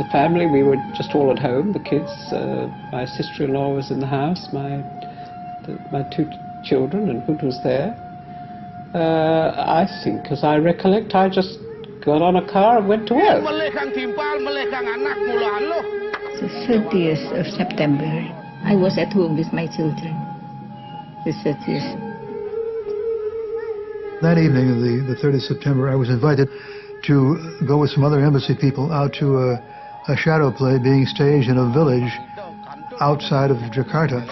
the family, we were just all at home, the kids. My sister-in-law was in the house, my two children, and Hood was there. I think, as I recollect, I just got on a car and went to work. The 30th of September, I was at home with my children. The 30th. That evening, the 30th of September, I was invited to go with some other embassy people out to a shadow play being staged in a village outside of Jakarta.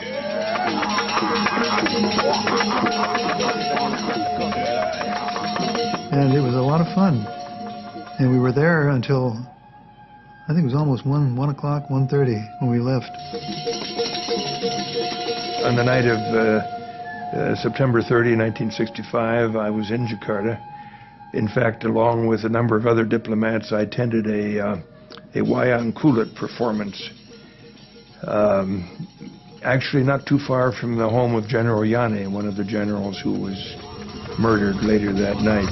And it was a lot of fun. And we were there until, I think it was almost 1 o'clock, 1:30 when we left. On the night of September 30, 1965, I was in Jakarta. In fact, along with a number of other diplomats, I attended a wayang kulit performance, actually not too far from the home of General Yane, one of the generals who was murdered later that night.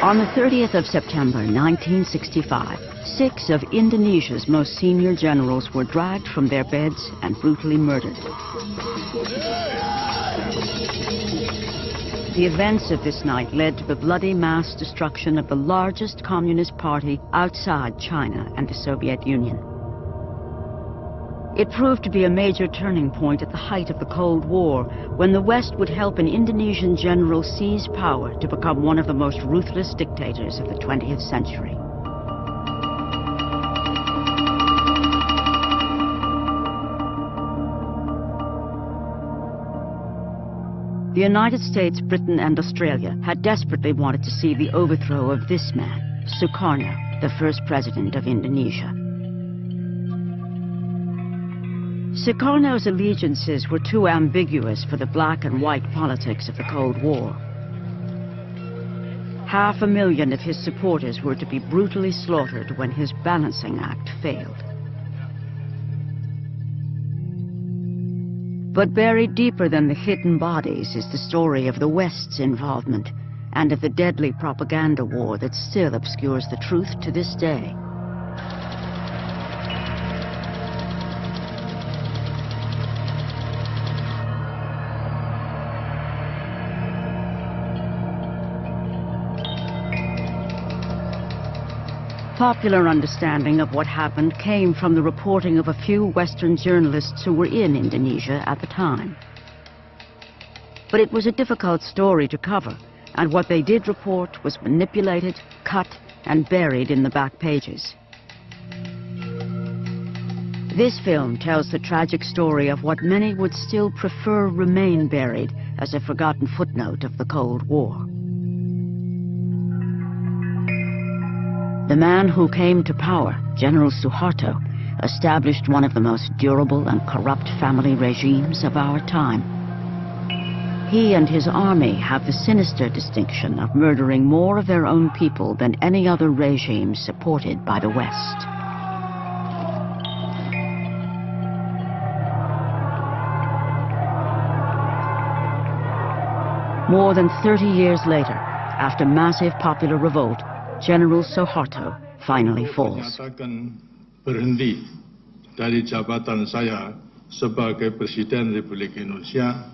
On the 30th of September, 1965, 6 of Indonesia's most senior generals were dragged from their beds and brutally murdered. The events of this night led to the bloody mass destruction of the largest communist party outside China and the Soviet Union. It proved to be a major turning point at the height of the Cold War, when the West would help an Indonesian general seize power to become one of the most ruthless dictators of the 20th century. The United States, Britain, and Australia had desperately wanted to see the overthrow of this man, Sukarno, the first president of Indonesia. Sukarno's allegiances were too ambiguous for the black and white politics of the Cold War. 500,000 of his supporters were to be brutally slaughtered when his balancing act failed. But buried deeper than the hidden bodies is the story of the West's involvement and of the deadly propaganda war that still obscures the truth to this day. Popular understanding of what happened came from the reporting of a few Western journalists who were in Indonesia at the time. But it was a difficult story to cover, and what they did report was manipulated, cut, and buried in the back pages. This film tells the tragic story of what many would still prefer remain buried as a forgotten footnote of the Cold War. The man who came to power, General Suharto, established one of the most durable and corrupt family regimes of our time. He and his army have the sinister distinction of murdering more of their own people than any other regime supported by the West. More than 30 years later, after massive popular revolt, General Suharto finally falls. Berhenti dari jabatan saya sebagai Presiden Republik Indonesia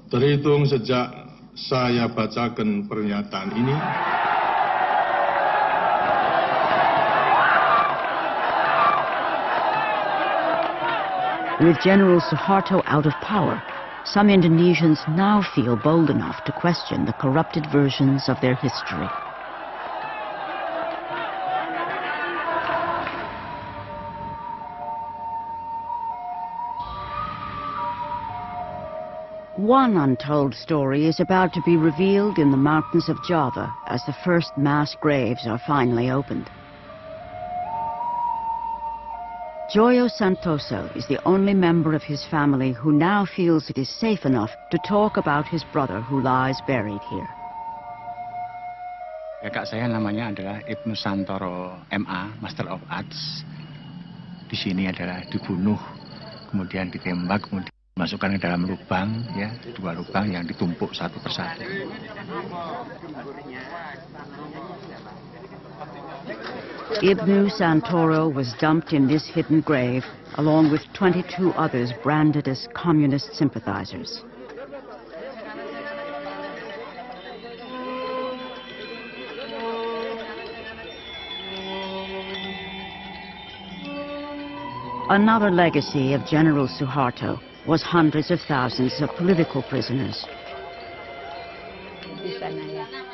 terhitung sejak saya bacakan pernyataan ini. With General Suharto out of power, some Indonesians now feel bold enough to question the corrupted versions of their history. One untold story is about to be revealed in the mountains of Java as the first mass graves are finally opened. Joyo Santoso is the only member of his family who now feels it is safe enough to talk about his brother who lies buried here. Kakak saya namanya adalah Ibnoe Santoro, MA, Master of Arts. Di sini adalah dibunuh kemudian ditembak, kemudian masukkan ke dalam lubang, ya, 2 lubang yang ditumpuk satu persatu. Ibnoe Santoro was dumped in this hidden grave, along with 22 others branded as communist sympathizers. Another legacy of General Suharto was hundreds of thousands of political prisoners.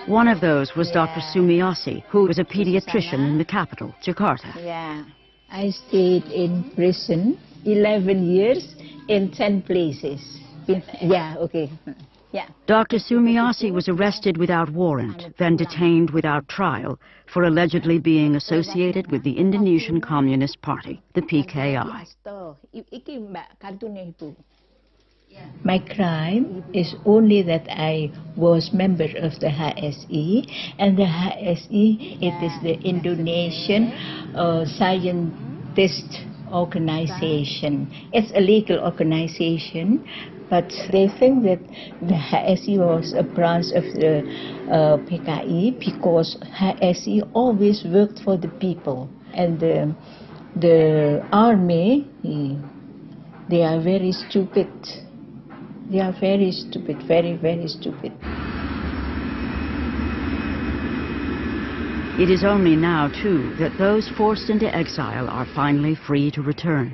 One of those was Dr. Sumiasi, who was a pediatrician in the capital, Jakarta. Yeah, I stayed in prison 11 years in 10 places. Yeah, okay. Yeah. Dr. Sumiasi was arrested without warrant, then detained without trial for allegedly being associated with the Indonesian Communist Party, the PKI. My crime is only that I was member of the HSI, and the HSI, it is the Indonesian Scientist Organization. It's a legal organization, but they think that the HSI was a branch of the PKI because HSI always worked for the people. And the army, they are very stupid. They are very stupid, very, very stupid. It is only now, too, that those forced into exile are finally free to return.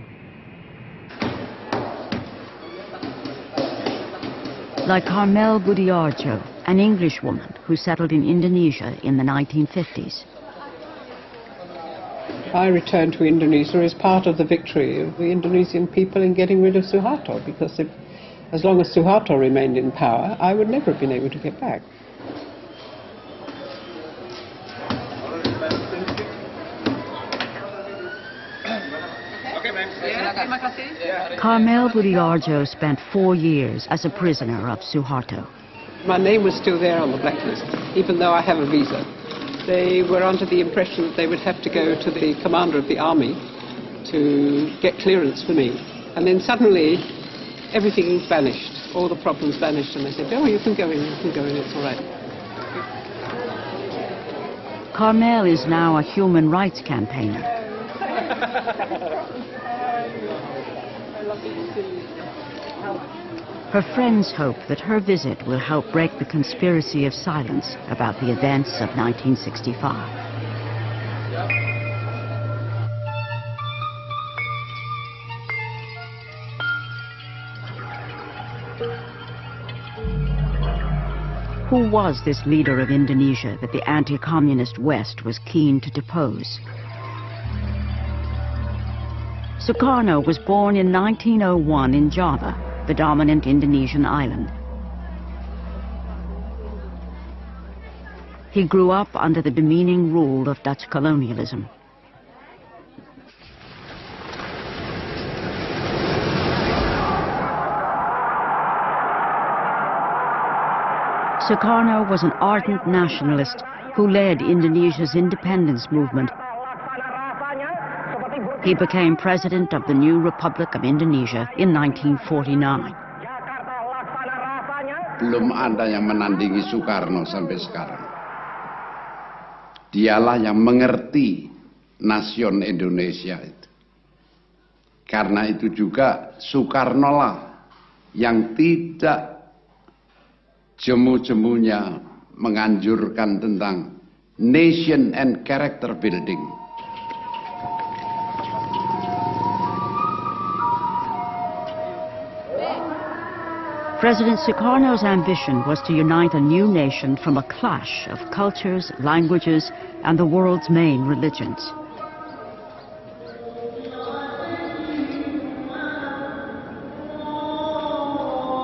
Like Carmel Budiarjo, an Englishwoman who settled in Indonesia in the 1950s. I returned to Indonesia as part of the victory of the Indonesian people in getting rid of Suharto, because as long as Suharto remained in power, I would never have been able to get back. Carmel Budiarjo spent 4 years as a prisoner of Suharto. My name was still there on the blacklist, even though I have a visa. They were under the impression that they would have to go to the commander of the army to get clearance for me. And then suddenly, everything vanished. All the problems vanished, and they said, oh, you can go in, it's all right. Carmel is now a human rights campaigner. Her friends hope that her visit will help break the conspiracy of silence about the events of 1965. Who was this leader of Indonesia that the anti-communist West was keen to depose? Sukarno was born in 1901 in Java, the dominant Indonesian island. He grew up under the demeaning rule of Dutch colonialism. Sukarno was an ardent nationalist who led Indonesia's independence movement. He became president of the new Republic of Indonesia in 1949. Belum ada yang menandingi Sukarno sampai sekarang. Dialah yang mengerti nasion Indonesia itu. Karena itu juga Sukarno lah yang tidak jemu-jemunya menganjurkan tentang nation and character building. President Sukarno's ambition was to unite a new nation from a clash of cultures, languages, and the world's main religions.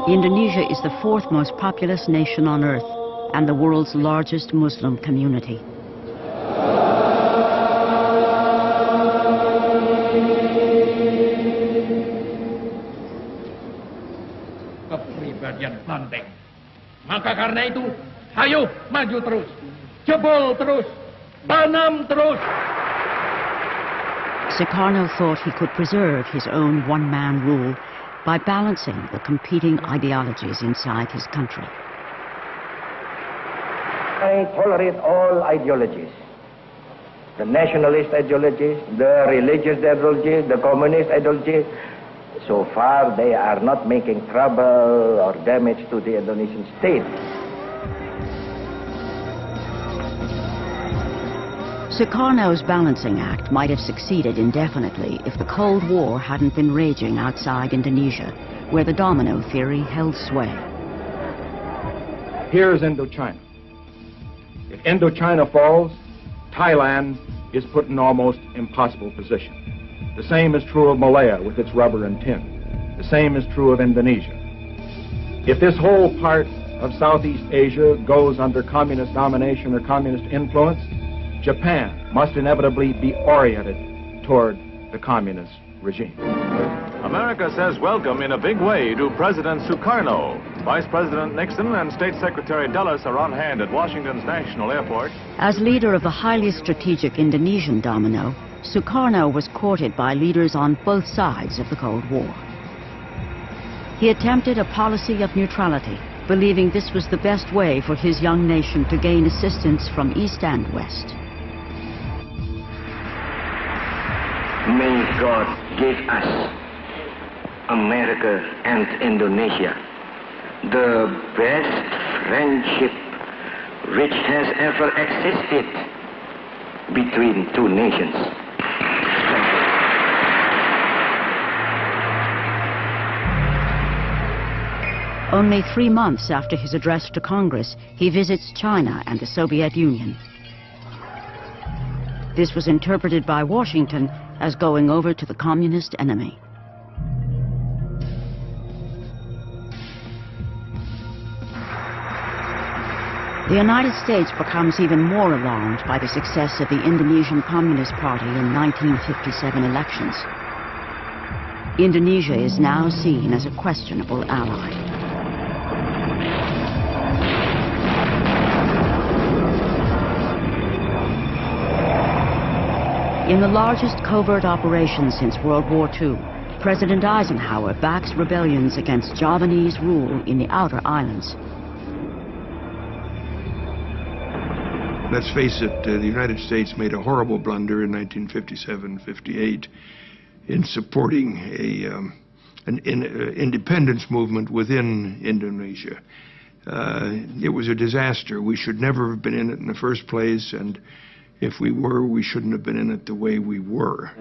Indonesia is the 4th most populous nation on earth and the world's largest Muslim community. Kepribadian banteng. Maka karena itu, ayo maju terus, jebol terus, tanam terus. Sukarno thought he could preserve his own one-man rule by balancing the competing ideologies inside his country. I tolerate all ideologies. The nationalist ideologies, the religious ideologies, the communist ideologies. So far, they are not making trouble or damage to the Indonesian state. Sukarno's balancing act might have succeeded indefinitely if the Cold War hadn't been raging outside Indonesia, where the domino theory held sway. Here's Indochina. If Indochina falls, Thailand is put in an almost impossible position. The same is true of Malaya with its rubber and tin. The same is true of Indonesia. If this whole part of Southeast Asia goes under communist domination or communist influence, Japan must inevitably be oriented toward the communist regime. America says welcome in a big way to President Sukarno. Vice President Nixon and State Secretary Dulles are on hand at Washington's National Airport. As leader of the highly strategic Indonesian domino, Sukarno was courted by leaders on both sides of the Cold War. He attempted a policy of neutrality, believing this was the best way for his young nation to gain assistance from East and West. May God give us, America and Indonesia, the best friendship which has ever existed between two nations. Only 3 months after his address to Congress, he visits China and the Soviet Union. This was interpreted by Washington as going over to the communist enemy. The United States becomes even more alarmed by the success of the Indonesian Communist Party in 1957 elections. Indonesia is now seen as a questionable ally. In the largest covert operation since World War II, President Eisenhower backs rebellions against Javanese rule in the outer islands. Let's face it, the United States made a horrible blunder in 1957-58 in supporting an independence movement within Indonesia. It was a disaster. We should never have been in it in the first place, and if we were, we shouldn't have been in it the way we were.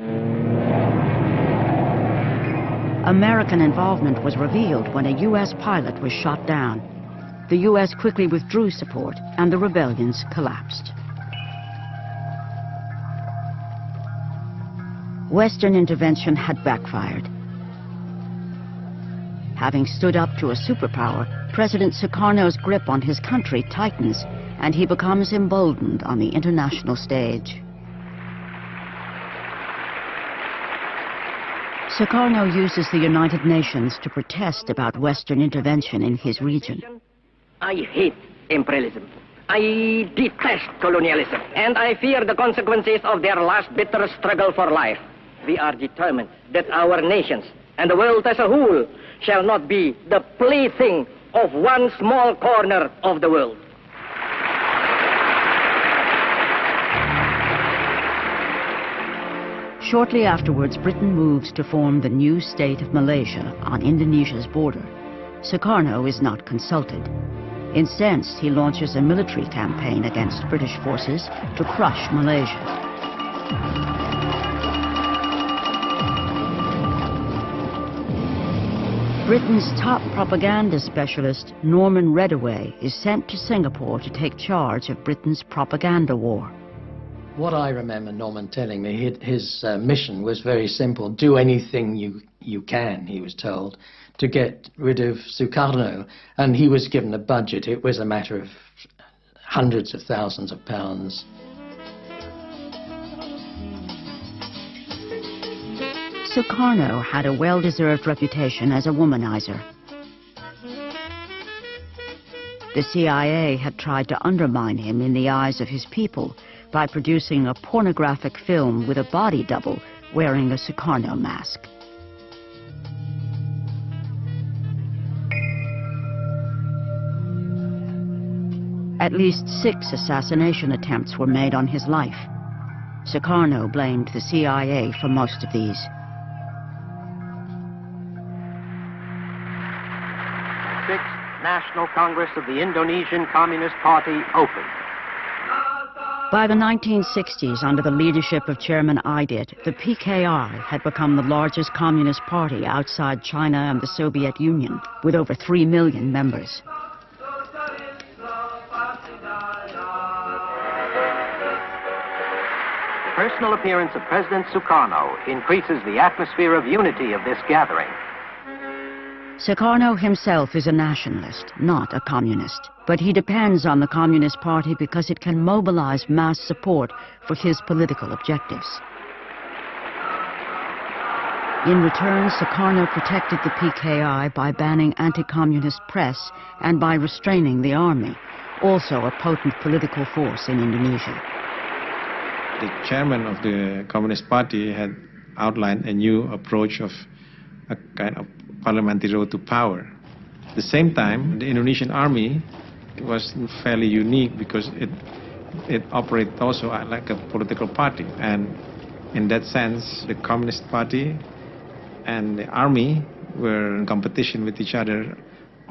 American involvement was revealed when a U.S. pilot was shot down. The U.S. quickly withdrew support, and the rebellions collapsed. Western intervention had backfired. Having stood up to a superpower, President Sukarno's grip on his country tightens, and he becomes emboldened on the international stage. Sukarno uses the United Nations to protest about Western intervention in his region. I hate imperialism. I detest colonialism. And I fear the consequences of their last bitter struggle for life. We are determined that our nations and the world as a whole shall not be the plaything of one small corner of the world. Shortly afterwards, Britain moves to form the new state of Malaysia on Indonesia's border. Sukarno is not consulted. Incensed, he launches a military campaign against British forces to crush Malaysia. Britain's top propaganda specialist, Norman Reddaway, is sent to Singapore to take charge of Britain's propaganda war. What I remember Norman telling me, his mission was very simple. Do anything you can, he was told, to get rid of Sukarno. And he was given a budget. It was a matter of hundreds of thousands of pounds. Sukarno had a well-deserved reputation as a womanizer. The CIA had tried to undermine him in the eyes of his people by producing a pornographic film with a body double wearing a Sukarno mask. At least 6 assassination attempts were made on his life. Sukarno blamed the CIA for most of these. Sixth National Congress of the Indonesian Communist Party opened. By the 1960s, under the leadership of Chairman Aidit, the PKI had become the largest communist party outside China and the Soviet Union, with over 3 million members. The personal appearance of President Sukarno increases the atmosphere of unity of this gathering. Sukarno himself is a nationalist, not a communist, but he depends on the Communist Party because it can mobilize mass support for his political objectives. In return, Sukarno protected the PKI by banning anti-communist press and by restraining the army, also a potent political force in Indonesia. The chairman of the Communist Party had outlined a new approach of a kind of parliamentary road to power. At the same time, the Indonesian army was fairly unique because it operated also like a political party. And in that sense, the Communist Party and the army were in competition with each other,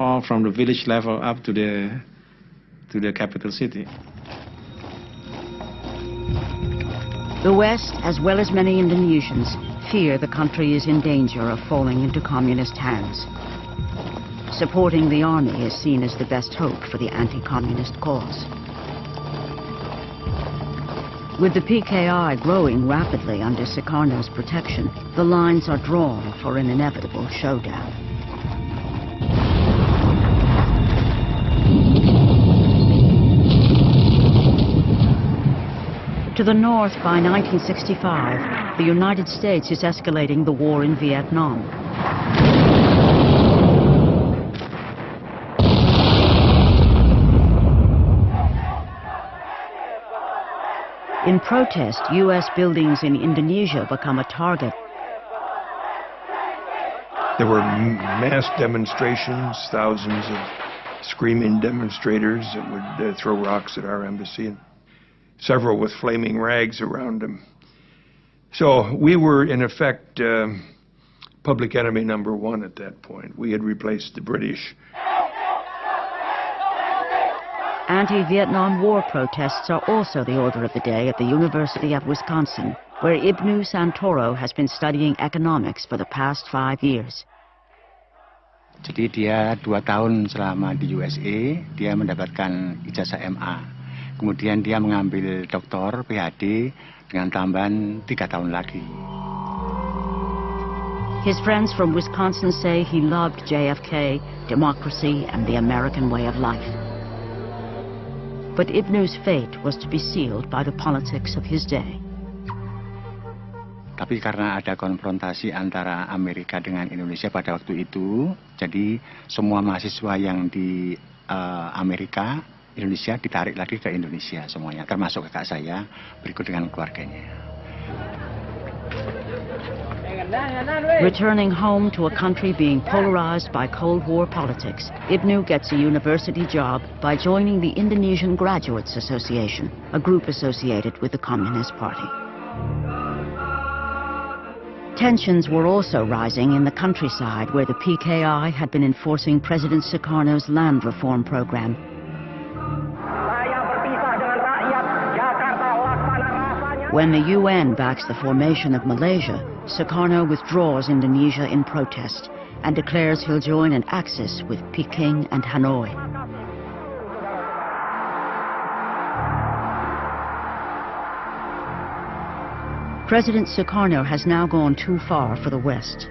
all from the village level up to the capital city. The West, as well as many Indonesians, fear the country is in danger of falling into communist hands. Supporting the army is seen as the best hope for the anti-communist cause. With the PKI growing rapidly under Sukarno's protection, the lines are drawn for an inevitable showdown. To the north, by 1965, the United States is escalating the war in Vietnam. In protest, U.S. buildings in Indonesia become a target. There were mass demonstrations, thousands of screaming demonstrators that would throw rocks at our embassy, and several with flaming rags around them. So we were, in effect, public enemy number 1 at that point. We had replaced the British. Anti-Vietnam War protests are also the order of the day at the University of Wisconsin, where Ibnoe Santoro has been studying economics for the past 5 years. Jadi dia 2 tahun selama di USA, dia mendapatkan ijazah MA. Kemudian dia mengambil doktor PhD dengan tambahan 3 tahun lagi. His friends from Wisconsin say he loved JFK, democracy, and the American way of life. But Ibnoe's fate was to be sealed by the politics of his day. Tapi karena ada konfrontasi antara Amerika dengan Indonesia pada waktu itu, jadi semua mahasiswa yang di Amerika, Indonesia ditarik lagi ke Indonesia semuanya, termasuk kakak saya, berikut dengan keluarganya. Returning home to a country being polarized by Cold War politics, Ibnoe gets a university job by joining the Indonesian Graduates Association, a group associated with the Communist Party. Tensions were also rising in the countryside where the PKI had been enforcing President Sukarno's land reform program. When the UN backs the formation of Malaysia, Sukarno withdraws Indonesia in protest and declares he'll join an axis with Peking and Hanoi. President Sukarno has now gone too far for the West.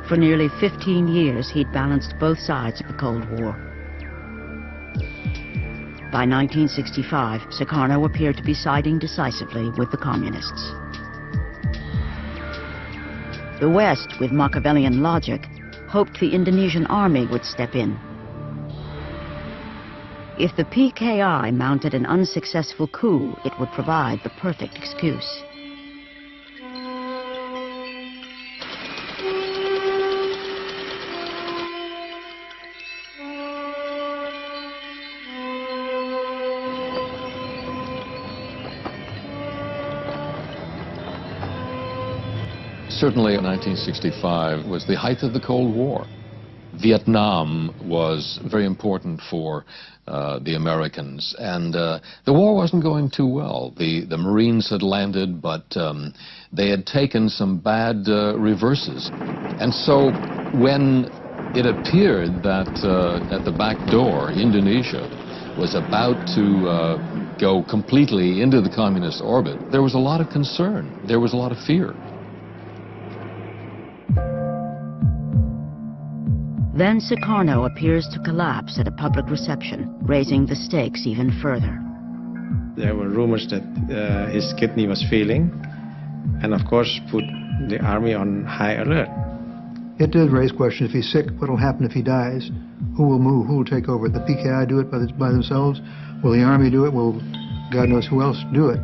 For nearly 15 years, he'd balanced both sides of the Cold War. By 1965, Sukarno appeared to be siding decisively with the communists. The West, with Machiavellian logic, hoped the Indonesian army would step in. If the PKI mounted an unsuccessful coup, it would provide the perfect excuse. Certainly 1965 was the height of the Cold War. Vietnam was very important for the Americans, and the war wasn't going too well. The Marines had landed, but they had taken some bad reverses. And so when it appeared that at the back door, Indonesia was about to go completely into the communist orbit, there was a lot of concern. There was a lot of fear. Then Sukarno appears to collapse at a public reception, raising the stakes even further. There were rumors that his kidney was failing, and of course put the army on high alert. It did raise questions. If he's sick, what will happen if he dies? Who will move? Who will take over? The PKI do it by themselves? Will the army do it? Will God knows who else do it?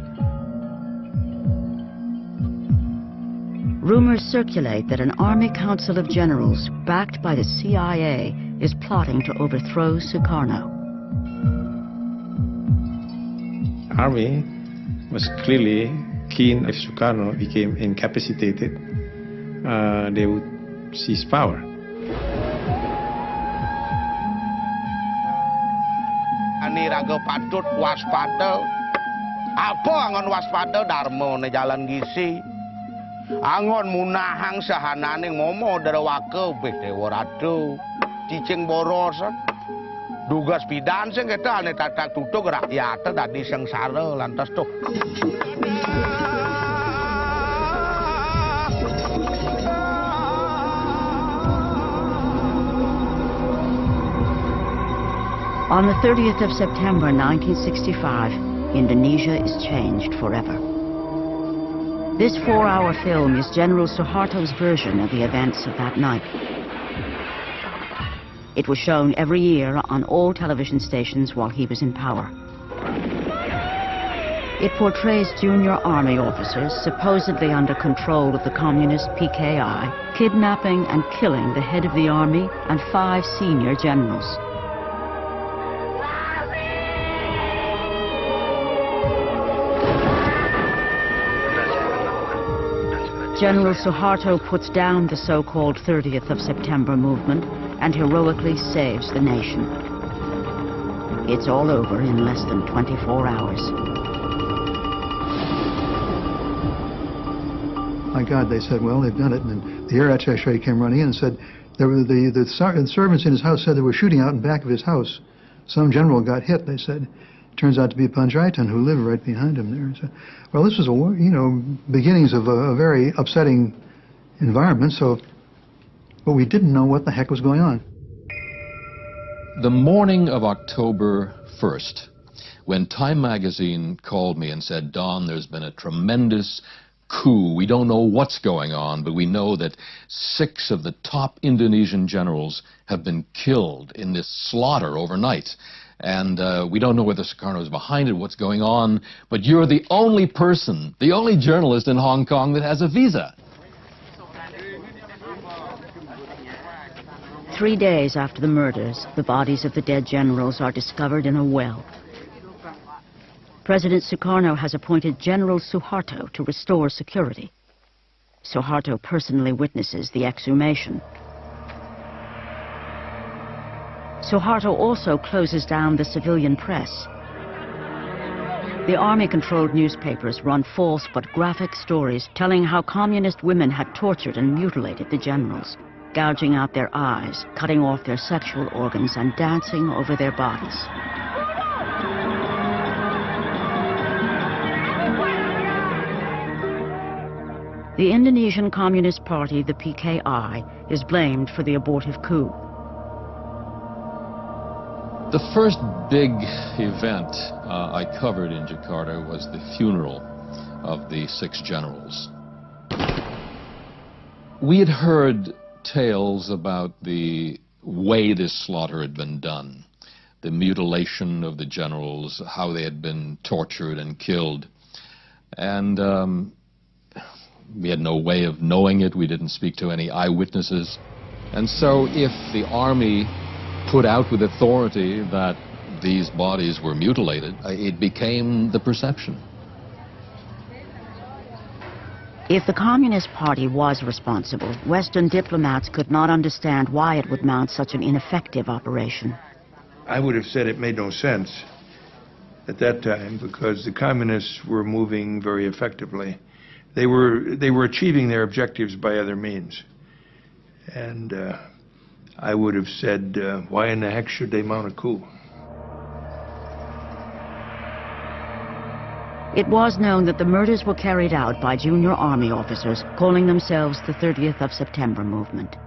Rumors circulate that an Army Council of Generals, backed by the CIA, is plotting to overthrow Sukarno. Army was clearly keen if Sukarno became incapacitated, they would seize power. Ani raga patut waspada. Apa angon waspada dharma ne jalan gisi. Angon munahang sahananing momo darawake bete warado cicing borosan dugas pidan sing kita ane tatak tutuk rakyat tadi sengsara lantas tuh. On the 30th of September 1965, Indonesia is changed forever. This 4-hour film is General Suharto's version of the events of that night. It was shown every year on all television stations while he was in power. It portrays junior army officers supposedly under control of the communist PKI, kidnapping and killing the head of the army and 5 senior generals. General Suharto puts down the so-called 30th of September movement and heroically saves the nation. It's all over in less than 24 hours. My God, they said, well, they've done it. And then the air attaché came running in and said, there were the servants in his house said they were shooting out in back of his house. Some general got hit, they said. Turns out to be Panjaitan, who lived right behind him there. So, well, this was beginnings of a very upsetting environment. But we didn't know what the heck was going on. The morning of October 1st, when Time magazine called me and said, "Don, there's been a tremendous coup. We don't know what's going on, but we know that 6 of the top Indonesian generals have been killed in this slaughter overnight. And we don't know whether Sukarno is behind it, what's going on, but you're the only person, the only journalist in Hong Kong that has a visa." 3 days after the murders, the bodies of the dead generals are discovered in a well. President Sukarno has appointed General Suharto to restore security. Suharto personally witnesses the exhumation. Suharto also closes down the civilian press. The army-controlled newspapers run false but graphic stories telling how communist women had tortured and mutilated the generals, gouging out their eyes, cutting off their sexual organs, and dancing over their bodies. The Indonesian Communist Party, the PKI, is blamed for the abortive coup. The first big event I covered in Jakarta was the funeral of the 6 generals. We had heard tales about the way this slaughter had been done, the mutilation of the generals, how they had been tortured and killed. And we had no way of knowing it. We didn't speak to any eyewitnesses. And so if the army put out with authority that these bodies were mutilated, it became the perception. If the Communist Party was responsible, Western diplomats could not understand why it would mount such an ineffective operation. I would have said it made no sense at that time because the communists were moving very effectively. They were achieving their objectives by other means. And I would have said, why in the heck should they mount a coup? It was known that the murders were carried out by junior army officers calling themselves the 30th of September movement.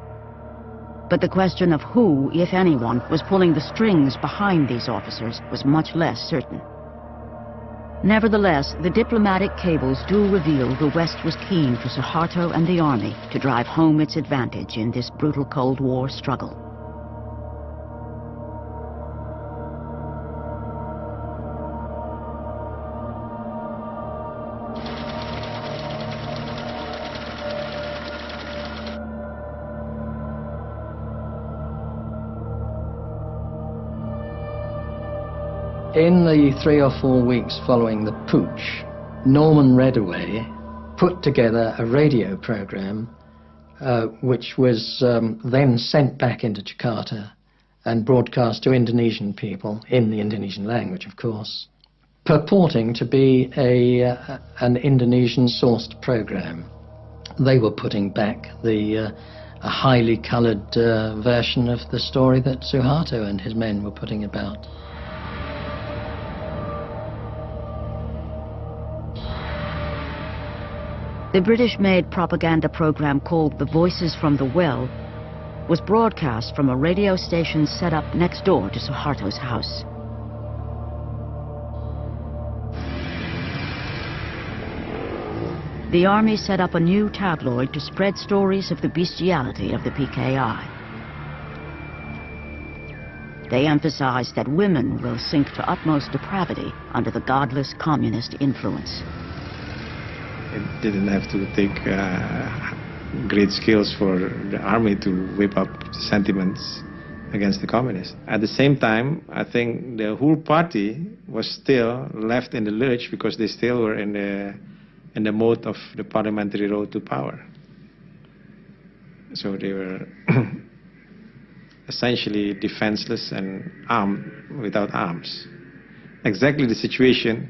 But the question of who, if anyone, was pulling the strings behind these officers was much less certain. Nevertheless, the diplomatic cables do reveal the West was keen for Suharto and the army to drive home its advantage in this brutal Cold War struggle. In the 3 or 4 weeks following the putsch, Norman Redaway put together a radio program which was then sent back into Jakarta and broadcast to Indonesian people, in the Indonesian language of course, purporting to be an Indonesian-sourced program. They were putting back a highly coloured version of the story that Suharto and his men were putting about. The British-made propaganda program called The Voices from the Well was broadcast from a radio station set up next door to Suharto's house. The army set up a new tabloid to spread stories of the bestiality of the PKI. They emphasized that women will sink to utmost depravity under the godless communist influence. It didn't have to take great skills for the army to whip up sentiments against the communists. At the same time, I think the whole party was still left in the lurch because they still were in the mode of the parliamentary road to power. So they were essentially defenseless and armed without arms. Exactly the situation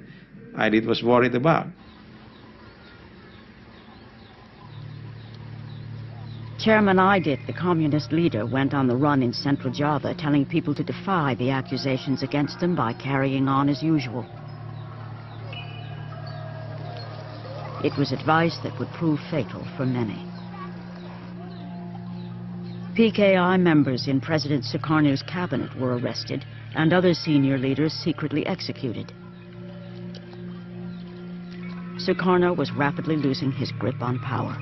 Aidit was worried about. Chairman Aidit, the communist leader, went on the run in Central Java, telling people to defy the accusations against him by carrying on as usual. It was advice that would prove fatal for many. PKI members in President Sukarno's cabinet were arrested, and other senior leaders secretly executed. Sukarno was rapidly losing his grip on power.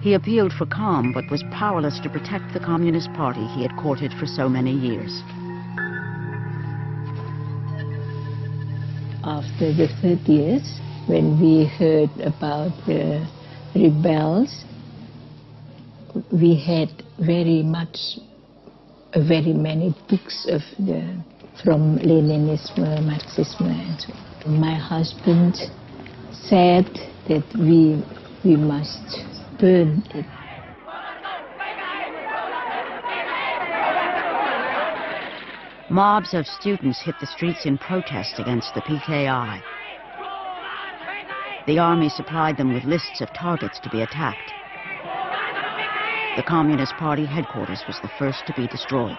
He appealed for calm, but was powerless to protect the Communist Party he had courted for so many years. After the 30th, when we heard about the rebels, we had very many books from Leninism, Marxism, and so on. My husband said that we must burn it. Mobs of students hit the streets in protest against the PKI. The army supplied them with lists of targets to be attacked. The Communist Party headquarters was the first to be destroyed.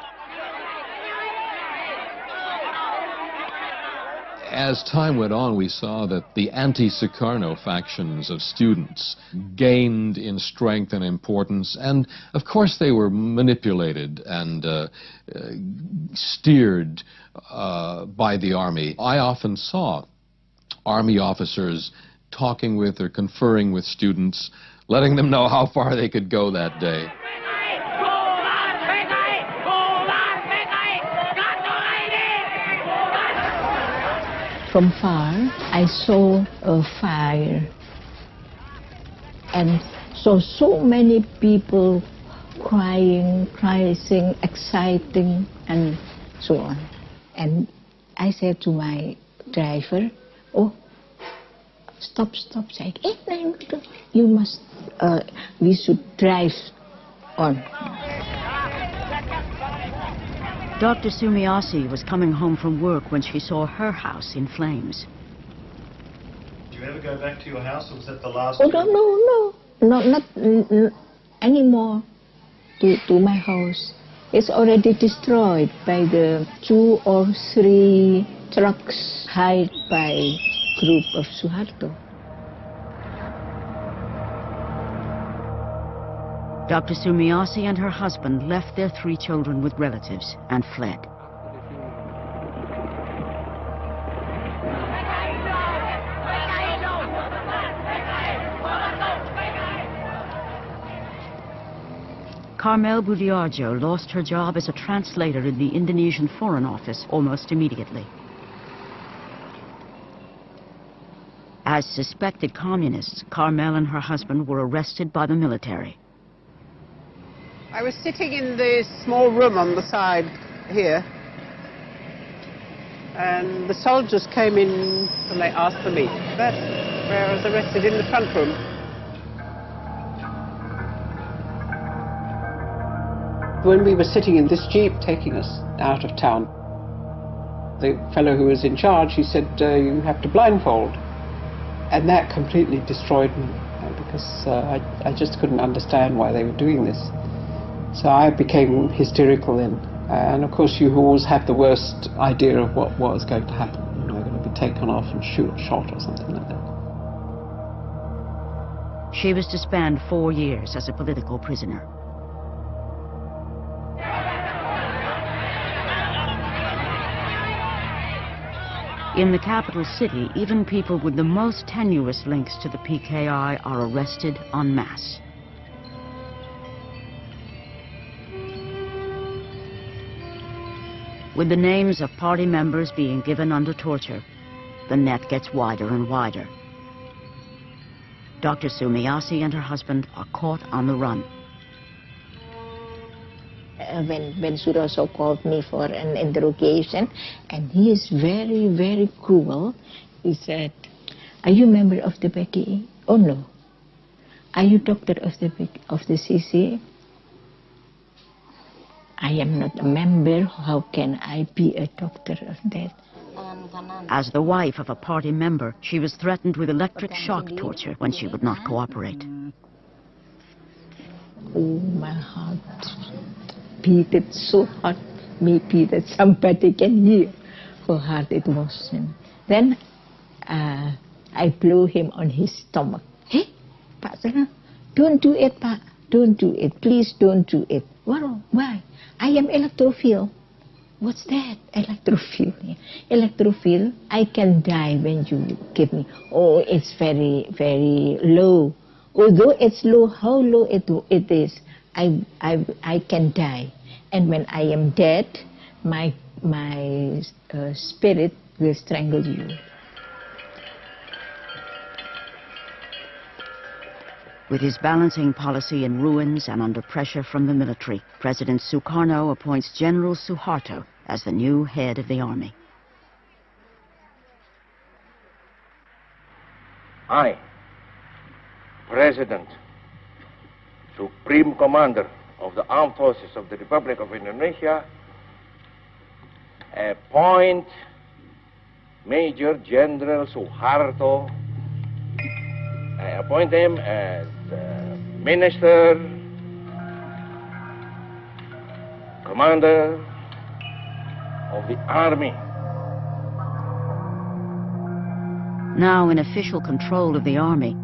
As time went on, we saw that the anti-Sukarno factions of students gained in strength and importance, and of course they were manipulated and steered by the army. I often saw army officers talking with or conferring with students, letting them know how far they could go that day. From far, I saw a fire and saw so many people crying, exciting, and so on. And I said to my driver, "Oh, stop, say, you must, we should drive on. Dr. Sumiasi was coming home from work when she saw her house in flames. Did you ever go back to your house, or was that the last? Oh, no, not anymore to my house. It's already destroyed by the 2 or 3 trucks hired by group of Suharto. Dr. Sumiasi and her husband left their 3 children with relatives and fled. Carmel Budiarjo lost her job as a translator in the Indonesian Foreign Office almost immediately. As suspected communists, Carmel and her husband were arrested by the military. I was sitting in the small room on the side here, and the soldiers came in and they asked for me. That's where I was arrested, in the front room. When we were sitting in this jeep taking us out of town, the fellow who was in charge, he said, you have to blindfold. And that completely destroyed me, because I just couldn't understand why they were doing this. So I became hysterical then. And of course you always have the worst idea of what was going to happen. You know, going to be taken off and shot or something like that. She was to spend 4 years as a political prisoner. In the capital city, even people with the most tenuous links to the PKI are arrested en masse. With the names of party members being given under torture, the net gets wider and wider. Dr. Sumiasi and her husband are caught on the run. When Suroso called me for an interrogation, and he is very, very cruel, he said, are you a member of the PKI? Oh no. Are you doctor of the CC? I am not a member. How can I be a doctor of that? As the wife of a party member, she was threatened with electric shock torture when she would not cooperate. Oh, my heart beat it so hard, maybe that somebody can hear how hard it was. Then I blew him on his stomach. Hey, Pak Sarah, don't do it, Pak. Don't do it. Please don't do it. Well, why? I am electrophile. What's that? Electrophile. Electrophile, I can die when you give me. Oh, it's very, very low. Although it's low, how low it is, I can die. And when I am dead, my spirit will strangle you. With his balancing policy in ruins and under pressure from the military, President Sukarno appoints General Suharto as the new head of the army. I, President, Supreme Commander of the Armed Forces of the Republic of Indonesia, appoint Major General Suharto. I appoint him as Minister, Commander of the Army. Now in official control of the army,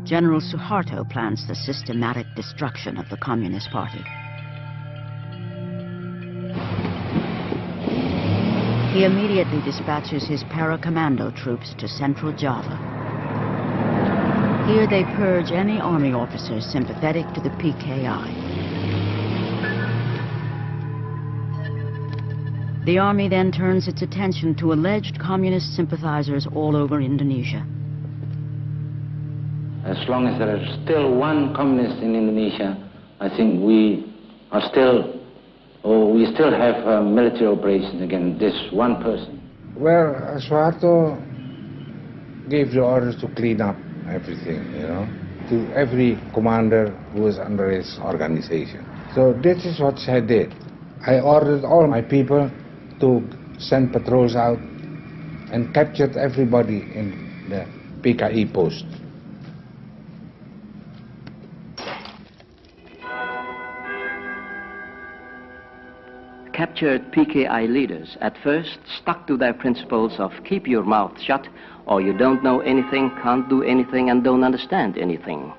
General Suharto plans the systematic destruction of the Communist Party. He immediately dispatches his para-commando troops to central Java. Here they purge any army officers sympathetic to the PKI. The army then turns its attention to alleged communist sympathizers all over Indonesia. As long as there is still one communist in Indonesia, I think we still have military operations against this one person. Well, Suharto gave the orders to clean up everything, to every commander who was under his organization. So this is what I did. I ordered all my people to send patrols out and captured everybody in the PKI post. Captured PKI leaders at first stuck to their principles of keep your mouth shut, or you don't know anything, can't do anything, and don't understand anything.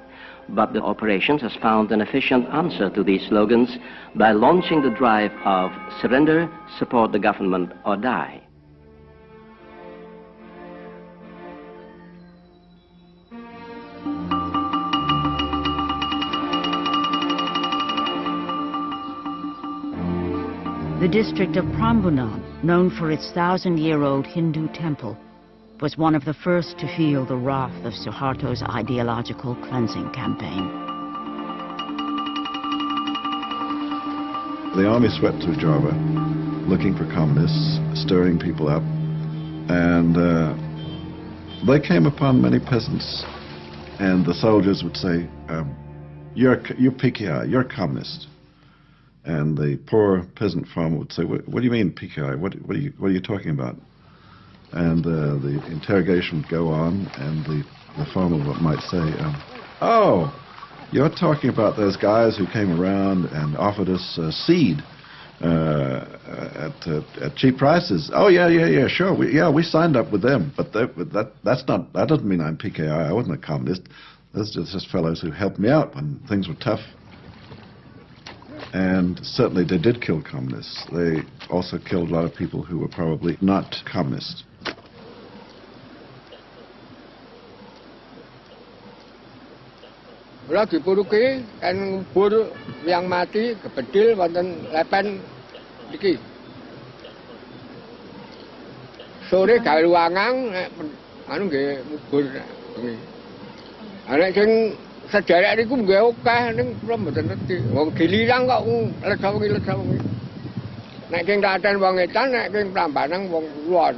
But the operations has found an efficient answer to these slogans by launching the drive of surrender, support the government, or die. The district of Prambanan, known for its 1,000-year-old Hindu temple, was one of the first to feel the wrath of Suharto's ideological cleansing campaign. The army swept through Java, looking for communists, stirring people up, and they came upon many peasants, and the soldiers would say, you're PKI, you're a communist. And the poor peasant farmer would say, what do you mean PKI? What are you talking about? And the interrogation would go on, and the farmer might say, oh, you're talking about those guys who came around and offered us seed at cheap prices. Oh, yeah, sure. We signed up with them, but that doesn't mean I'm PKI. I wasn't a communist. Those are just fellows who helped me out when things were tough. And certainly they did kill communists. They also killed a lot of people who were probably not communists. Kalau dipuruki kan bur yang mati kebedil wonten lepen iki. Sore gawe luangang anu nggih mubur bengi. Nek sing sederek niku nggih akeh ning kula mboten ngerti. Wong dilirang kok lega wengi. Nek sing Klaten wong edan, nek sing Prambanan wong kulon.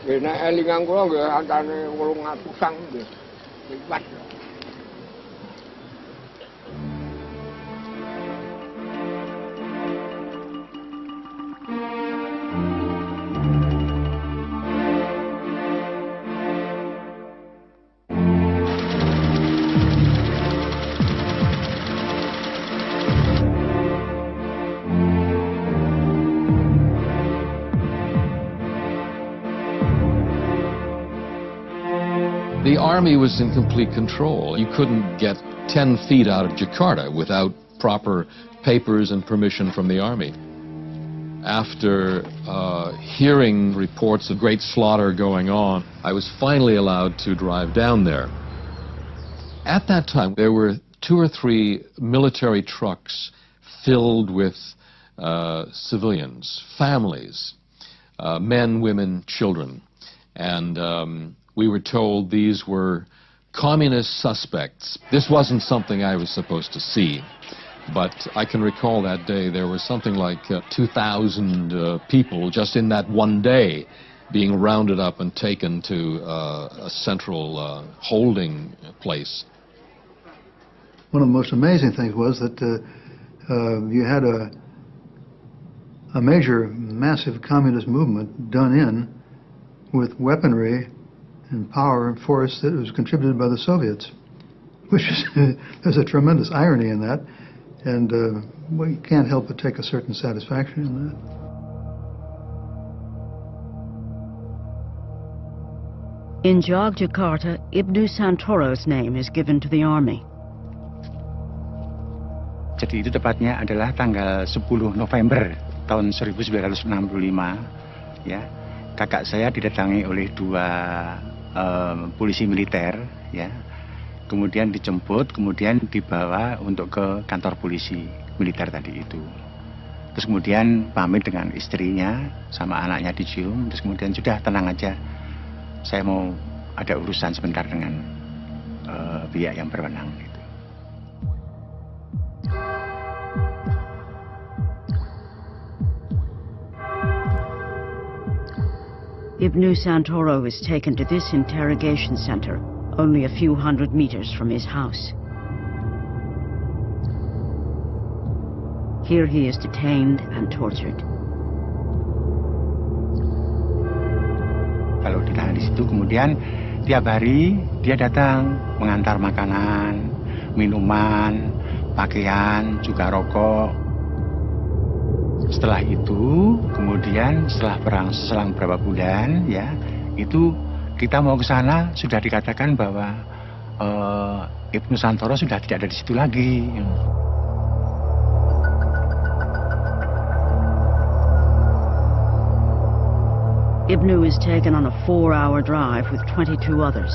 Nggih nek elingan kula nggih antane 800-an nggih. Liwat. The army was in complete control. You couldn't get 10 feet out of Jakarta without proper papers and permission from the army. After hearing reports of great slaughter going on, I was finally allowed to drive down there. At that time, there were 2 or 3 military trucks filled with civilians, families, men, women, children. And we were told these were communist suspects. This wasn't something I was supposed to see, but I can recall that day there were something like 2,000 people just in that one day being rounded up and taken to a central holding place. One of the most amazing things was that you had a major, massive communist movement done in with weaponry and power and force that was contributed by the Soviets, which is, there's a tremendous irony in that, and we can't help but take a certain satisfaction in that. In Yogyakarta, Ibnoe Santoro's name is given to the army. Jadi itu tepatnya adalah tanggal 10 November tahun 1965, ya. Kakak saya didatangi oleh 2 polisi militer, ya, kemudian dijemput, kemudian dibawa untuk ke kantor polisi militer tadi itu. Terus kemudian pamit dengan istrinya sama anaknya dicium, terus kemudian sudah tenang aja, saya mau ada urusan sebentar dengan pihak yang berwenang. Gitu. Ibnoe Santoro is taken to this interrogation center, only a few hundred meters from his house. Here he is detained and tortured. Kalau ditahan di situ, kemudian tiap hari dia datang mengantar makanan, minuman, pakaian, juga rokok. Setelah itu, kemudian setelah selang beberapa bulan, ya, itu kita mau ke sana, sudah dikatakan bahwa Ibnoe Santoro sudah tidak ada di situ lagi. Ibnoe is taken on a 4-hour drive with 22 others.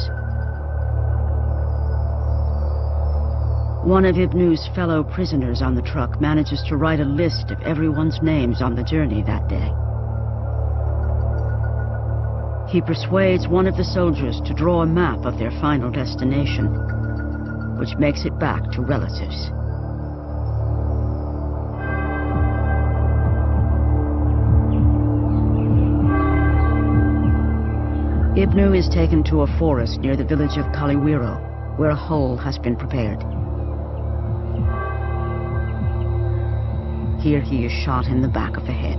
One of Ibnoe's fellow prisoners on the truck manages to write a list of everyone's names on the journey that day. He persuades one of the soldiers to draw a map of their final destination, which makes it back to relatives. Ibnoe is taken to a forest near the village of Kaliwiro, where a hole has been prepared. Here he is shot in the back of the head.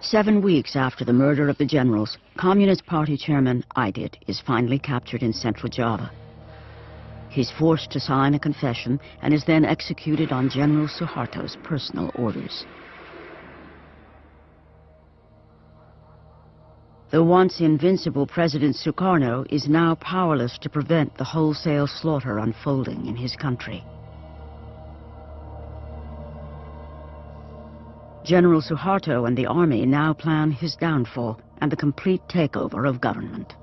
Seven weeks after the murder of the generals, Communist Party chairman Aidit is finally captured in central Java. He's forced to sign a confession and is then executed on General Suharto's personal orders. The once invincible President Sukarno is now powerless to prevent the wholesale slaughter unfolding in his country. General Suharto and the army now plan his downfall and the complete takeover of government.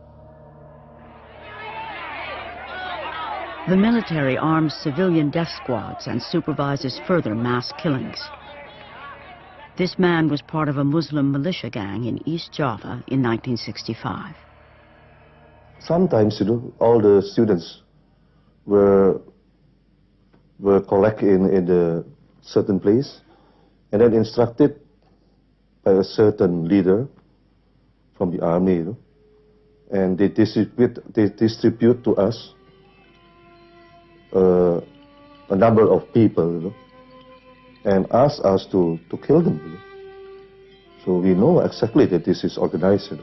The military arms civilian death squads and supervises further mass killings. This man was part of a Muslim militia gang in East Java in 1965. Sometimes, all the students were collected in a certain place and then instructed by a certain leader from the army, and they distribute to us a number of people, and ask us to kill them. So we know exactly that this is organized.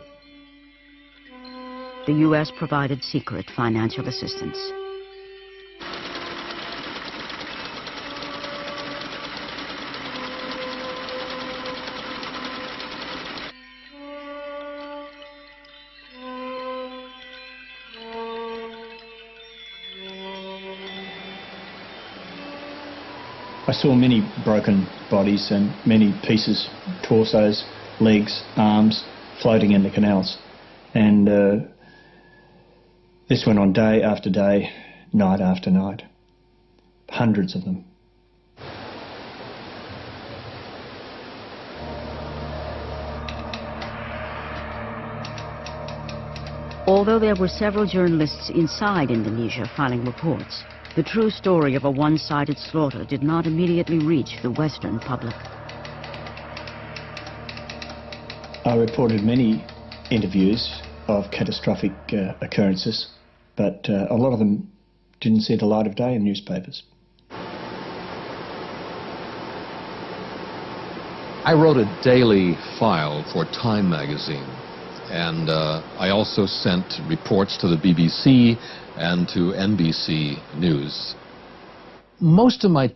The U.S. provided secret financial assistance. I saw many broken bodies and many pieces, torsos, legs, arms, floating in the canals. And this went on day after day, night after night. Hundreds of them. Although there were several journalists inside Indonesia filing reports, the true story of a one-sided slaughter did not immediately reach the Western public. I reported many interviews of catastrophic occurrences, but a lot of them didn't see the light of day in newspapers. I wrote a daily file for Time magazine, and I also sent reports to the BBC and to NBC News. Most of my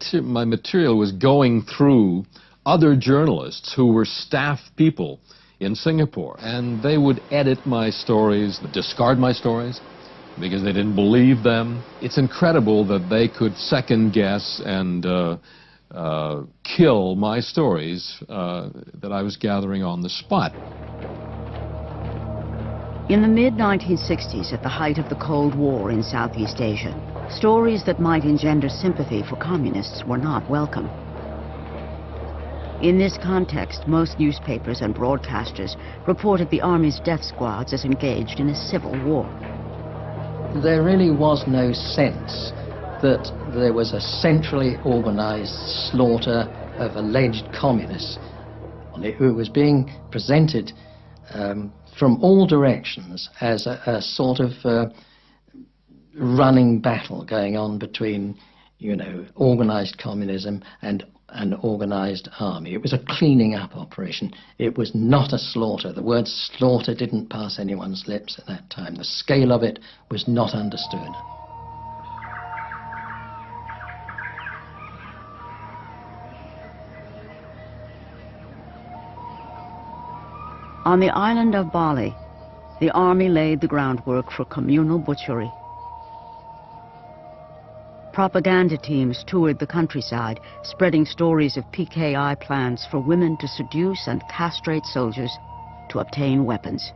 material was going through other journalists who were staff people in Singapore, and they would edit my stories, discard my stories because they didn't believe them. It's incredible that they could second guess and kill my stories that I was gathering on the spot. In the mid-1960s, at the height of the Cold War in Southeast Asia, stories that might engender sympathy for communists were not welcome. In this context, most newspapers and broadcasters reported the Army's death squads as engaged in a civil war. There really was no sense that there was a centrally organized slaughter of alleged communists. It was being presented from all directions as a sort of running battle going on between, you know, organized communism and an organized army. It was a cleaning up operation. It was not a slaughter. The word slaughter didn't pass anyone's lips at that time. The scale of it was not understood. On the island of Bali, the army laid the groundwork for communal butchery. Propaganda teams toured the countryside, spreading stories of PKI plans for women to seduce and castrate soldiers to obtain weapons.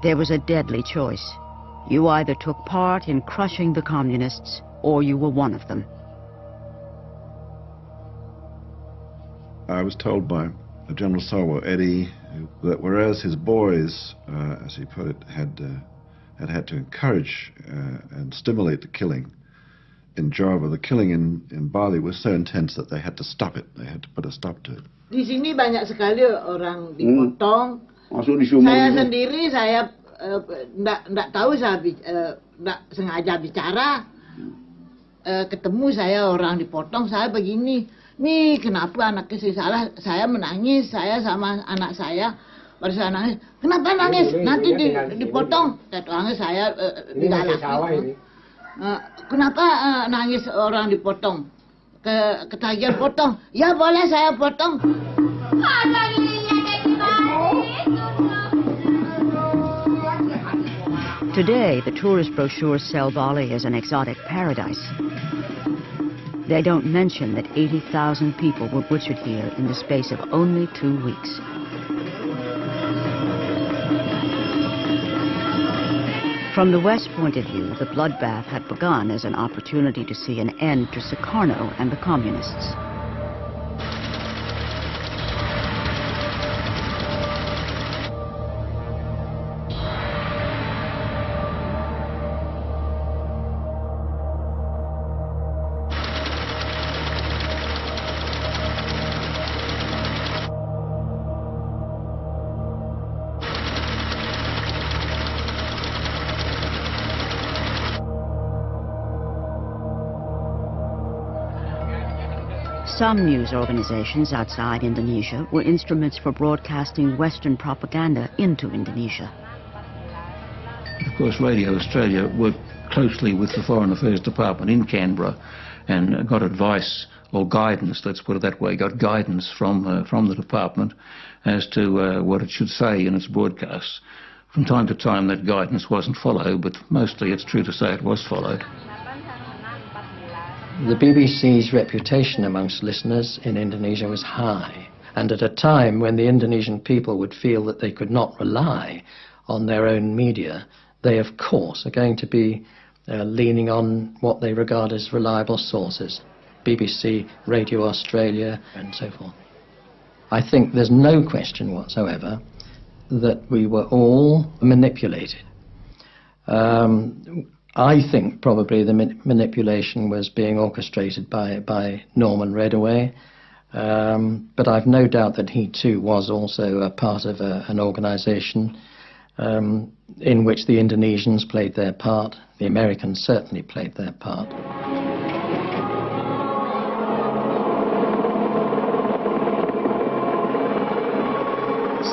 There was a deadly choice. You either took part in crushing the communists, or you were one of them. I was told by General Sawa, Eddie, that whereas his boys, as he put it, had to encourage and stimulate the killing in Java, the killing in Bali was so intense that they had to stop it. They had to put a stop to it. Di sini banyak sekali orang dipotong. Saya sendiri, saya nggak tahu, saya nggak sengaja bicara. Ketemu saya orang dipotong, saya begini. Nih, kenapa anak istri saya menangis, saya sama anak saya, baru saya nangis. Kenapa nangis? Nanti dipotong. Ketuanya saya digalaki. Kenapa nangis orang dipotong? Ketagihan potong. Ya boleh saya potong. Today, the tourist brochures sell Bali as an exotic paradise. They don't mention that 80,000 people were butchered here in the space of only 2 weeks. From the West point of view, the bloodbath had begun as an opportunity to see an end to Sukarno and the communists. Some news organizations outside Indonesia were instruments for broadcasting Western propaganda into Indonesia. Of course, Radio Australia worked closely with the Foreign Affairs Department in Canberra and got advice or guidance, let's put it that way, got guidance from the department as to what it should say in its broadcasts. From time to time that guidance wasn't followed, but mostly it's true to say it was followed. The BBC's reputation amongst listeners in Indonesia was high, and at a time when the Indonesian people would feel that they could not rely on their own media, they of course are going to be leaning on what they regard as reliable sources, BBC, Radio Australia and so forth. I think there's no question whatsoever that we were all manipulated. I think probably the manipulation was being orchestrated by Norman Redaway, but I've no doubt that he too was also a part of an organisation in which the Indonesians played their part, the Americans certainly played their part.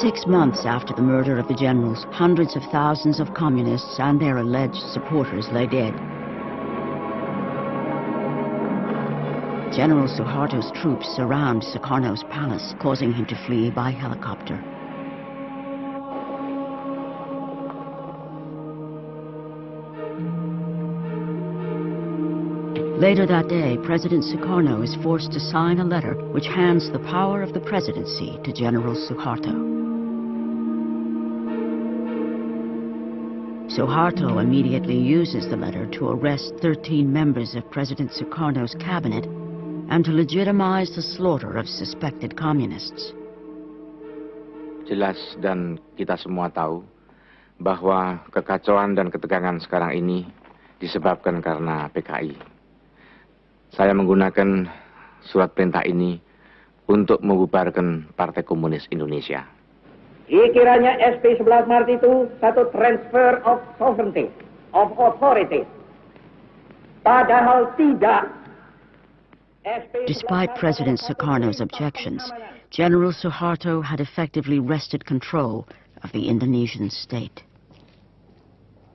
Six months after the murder of the generals, hundreds of thousands of communists and their alleged supporters lay dead. General Suharto's troops surround Sukarno's palace, causing him to flee by helicopter. Later that day, President Sukarno is forced to sign a letter which hands the power of the presidency to General Suharto. Suharto immediately uses the letter to arrest 13 members of President Sukarno's cabinet and to legitimize the slaughter of suspected communists. Jelas dan kita semua tahu bahwa kekacauan dan ketegangan sekarang ini disebabkan karena PKI. Saya menggunakan surat perintah ini untuk membubarkan Partai Komunis Indonesia. Dikiranya SP 11 Maret itu satu transfer of sovereignty, of authority. Padahal tidak. Despite President Sukarno's objections, General Suharto had effectively wrested control of the Indonesian state.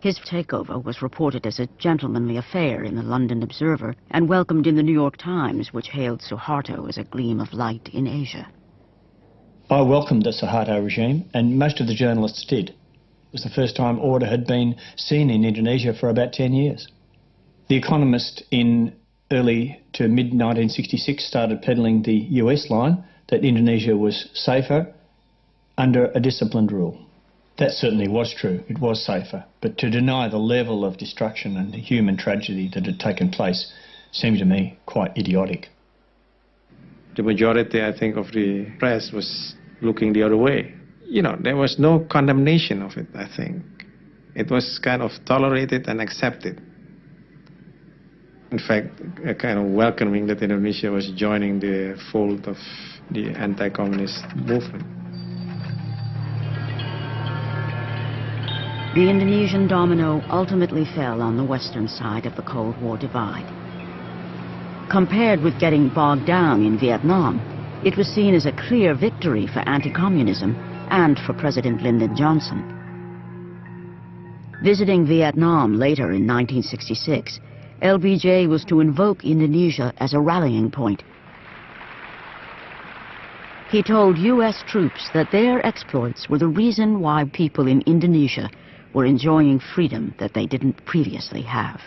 His takeover was reported as a gentlemanly affair in the London Observer and welcomed in the New York Times, which hailed Suharto as a gleam of light in Asia. I welcomed the Suharto regime, and most of the journalists did. It was the first time order had been seen in Indonesia for about 10 years. The Economist in early to mid-1966 started peddling the US line that Indonesia was safer under a disciplined rule. That certainly was true. It was safer. But to deny the level of destruction and the human tragedy that had taken place seemed to me quite idiotic. The majority, I think, of the press was looking the other way. You know, there was no condemnation of it, I think. It was kind of tolerated and accepted. In fact, a kind of welcoming that Indonesia was joining the fold of the anti-communist movement. The Indonesian domino ultimately fell on the western side of the Cold War divide. Compared with getting bogged down in Vietnam, it was seen as a clear victory for anti-communism and for President Lyndon Johnson. Visiting Vietnam later in 1966, LBJ was to invoke Indonesia as a rallying point. He told US troops that their exploits were the reason why people in Indonesia were enjoying freedom that they didn't previously have.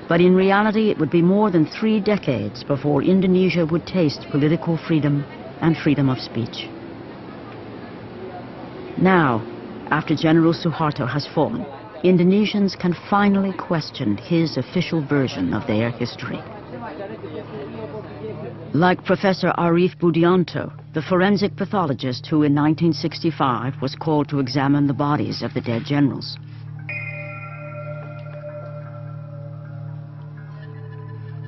But in reality, it would be more than 3 decades before Indonesia would taste political freedom and freedom of speech. Now, after General Suharto has fallen, Indonesians can finally question his official version of their history. Like Professor Arief Budianto, the forensic pathologist who in 1965 was called to examine the bodies of the dead generals.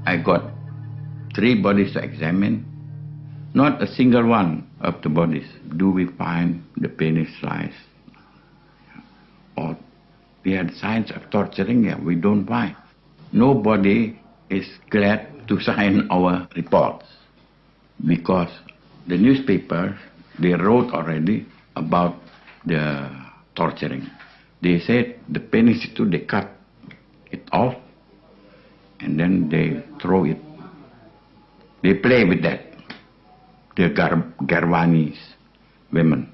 I got 3 bodies to examine. Not a single one of the bodies do we find the penis slice. Or we had signs of torturing, we don't find. Nobody is glad to sign our reports because the newspapers, they wrote already about the torturing. They said the penis too, they cut it off and then they throw it. They play with that, the Garwanis women.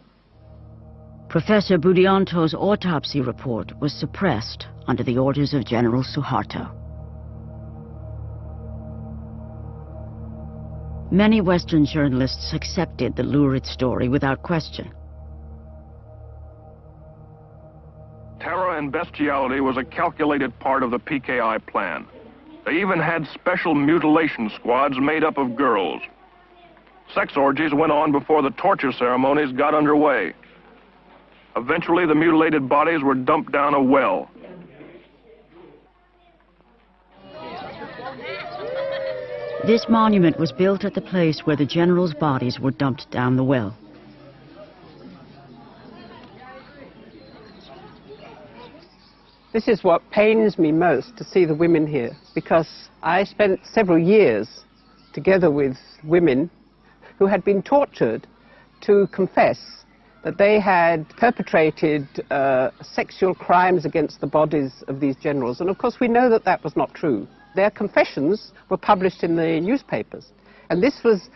Professor Budianto's autopsy report was suppressed under the orders of General Suharto. Many Western journalists accepted the lurid story without question. Terror and bestiality was a calculated part of the PKI plan. They even had special mutilation squads made up of girls. Sex orgies went on before the torture ceremonies got underway. Eventually, the mutilated bodies were dumped down a well. This monument was built at the place where the generals' bodies were dumped down the well. This is what pains me most, to see the women here, because I spent several years together with women who had been tortured to confess that they had perpetrated sexual crimes against the bodies of these generals. And of course we know that that was not true. Their confessions were published in the newspapers. And this was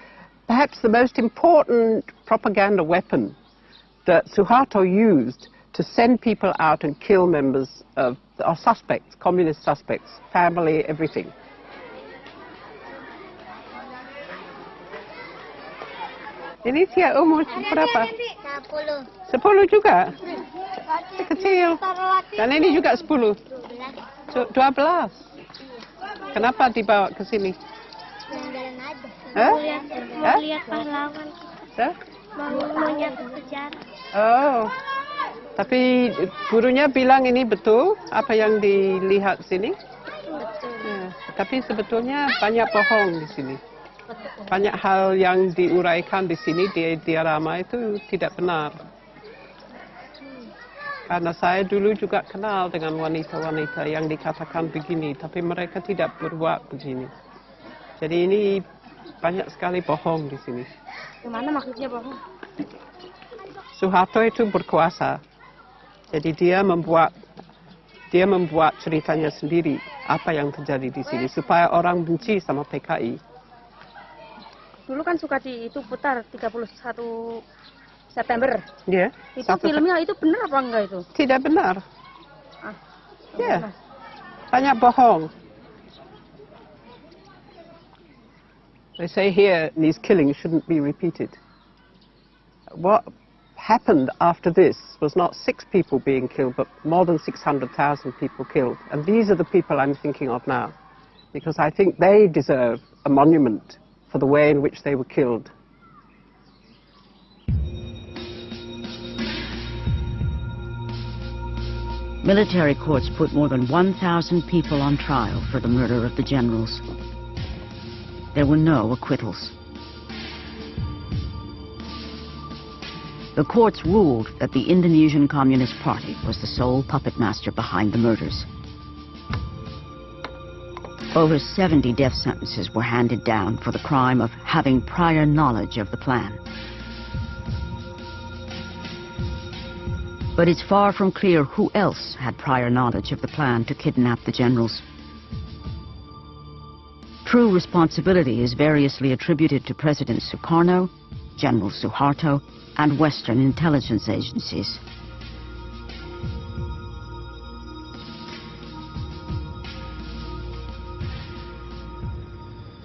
perhaps the most important propaganda weapon that Suharto used to send people out and kill members of our suspects, communist suspects, family, everything. Ini dia umur berapa? 10. 10 juga? Kecil. Dan ini juga 10. 12. Kenapa dibawa ke sini? Mau lihat pahlawan. Mau nyatet sejarah. Oh, tapi gurunya bilang ini betul apa yang dilihat sini? Betul. Ya, tapi sebetulnya banyak bohong di sini. Banyak hal yang diuraikan di sini di diorama itu tidak benar. Karena saya dulu juga kenal dengan wanita-wanita yang dikatakan begini, tapi mereka tidak berbuat begini. Jadi ini banyak sekali bohong di sini. Gimana maksudnya bohong? Soeharto itu berkuasa, jadi dia membuat ceritanya sendiri apa yang terjadi di sini supaya orang benci sama PKI. Dulu kan suka itu putar 31 September. Ya. Yeah, itu filmnya itu benar apa enggak itu? Tidak benar. Ya, yeah, banyak bohong. They say here these killings shouldn't be repeated. What happened after this was not 6 people being killed, but more than 600,000 people killed. And these are the people I'm thinking of now, because I think they deserve a monument for the way in which they were killed. Military courts put more than 1,000 people on trial for the murder of the generals. There were no acquittals. The courts ruled that the Indonesian Communist Party was the sole puppet master behind the murders. Over 70 death sentences were handed down for the crime of having prior knowledge of the plan. But it's far from clear who else had prior knowledge of the plan to kidnap the generals. True responsibility is variously attributed to President Sukarno, General Suharto, and Western intelligence agencies.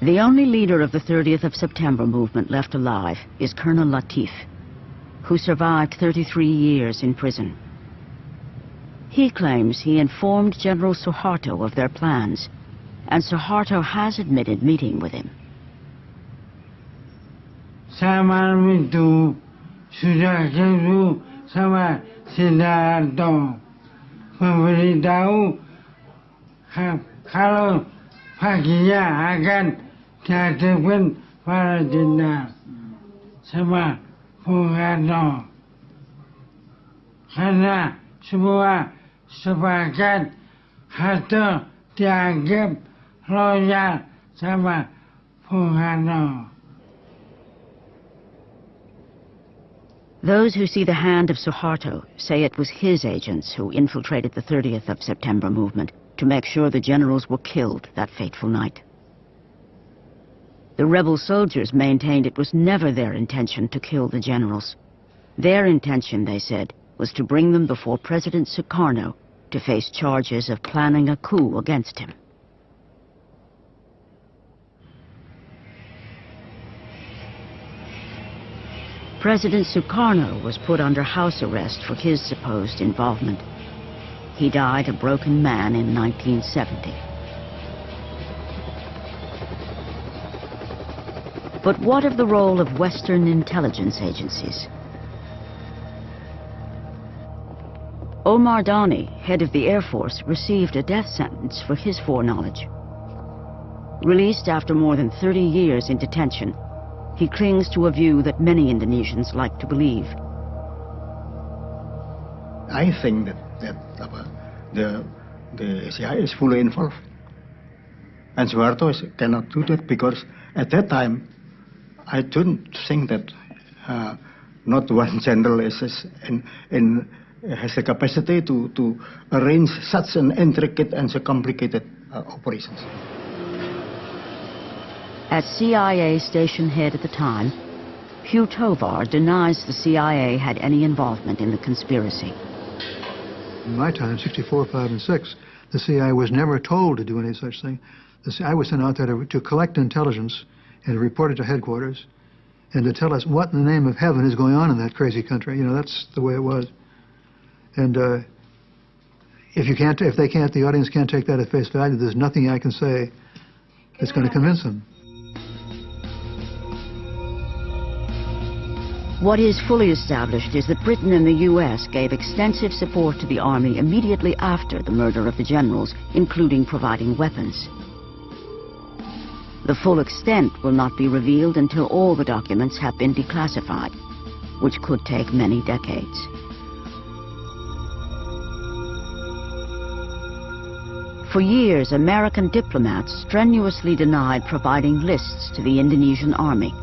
The only leader of the 30th of September movement left alive is Colonel Latif, who survived 33 years in prison. He claims he informed General Suharto of their plans, and Suharto has admitted meeting with him. Saya malam itu sudah ketemu sama Suharto, memberitahu kalau paginya akan dihadapkan para jenderal sama Soekarno, karena semua sepakat Harto dianggap loyal sama Soekarno. Those who see the hand of Suharto say it was his agents who infiltrated the 30th of September movement to make sure the generals were killed that fateful night. The rebel soldiers maintained it was never their intention to kill the generals. Their intention, they said, was to bring them before President Sukarno to face charges of planning a coup against him. President Sukarno was put under house arrest for his supposed involvement. He died a broken man in 1970. But what of the role of Western intelligence agencies? Omar Dani, head of the Air Force, received a death sentence for his foreknowledge. Released after more than 30 years in detention, he clings to a view that many Indonesians like to believe. I think that the CIA is fully involved. And Suharto cannot do that because at that time, I don't think that not one general has the capacity to arrange such an intricate and so complicated operations. As CIA station head at the time, Hugh Tovar denies the CIA had any involvement in the conspiracy. In my time, 64, 5, and 6, the CIA was never told to do any such thing. The CIA was sent out there to collect intelligence and to report it to headquarters and to tell us what in the name of heaven is going on in that crazy country. You know, that's the way it was. And if the audience can't take that at face value, there's nothing I can say that's going to convince them. What is fully established is that Britain and the US gave extensive support to the army immediately after the murder of the generals, including providing weapons. The full extent will not be revealed until all the documents have been declassified, which could take many decades. For years, American diplomats strenuously denied providing lists to the Indonesian army,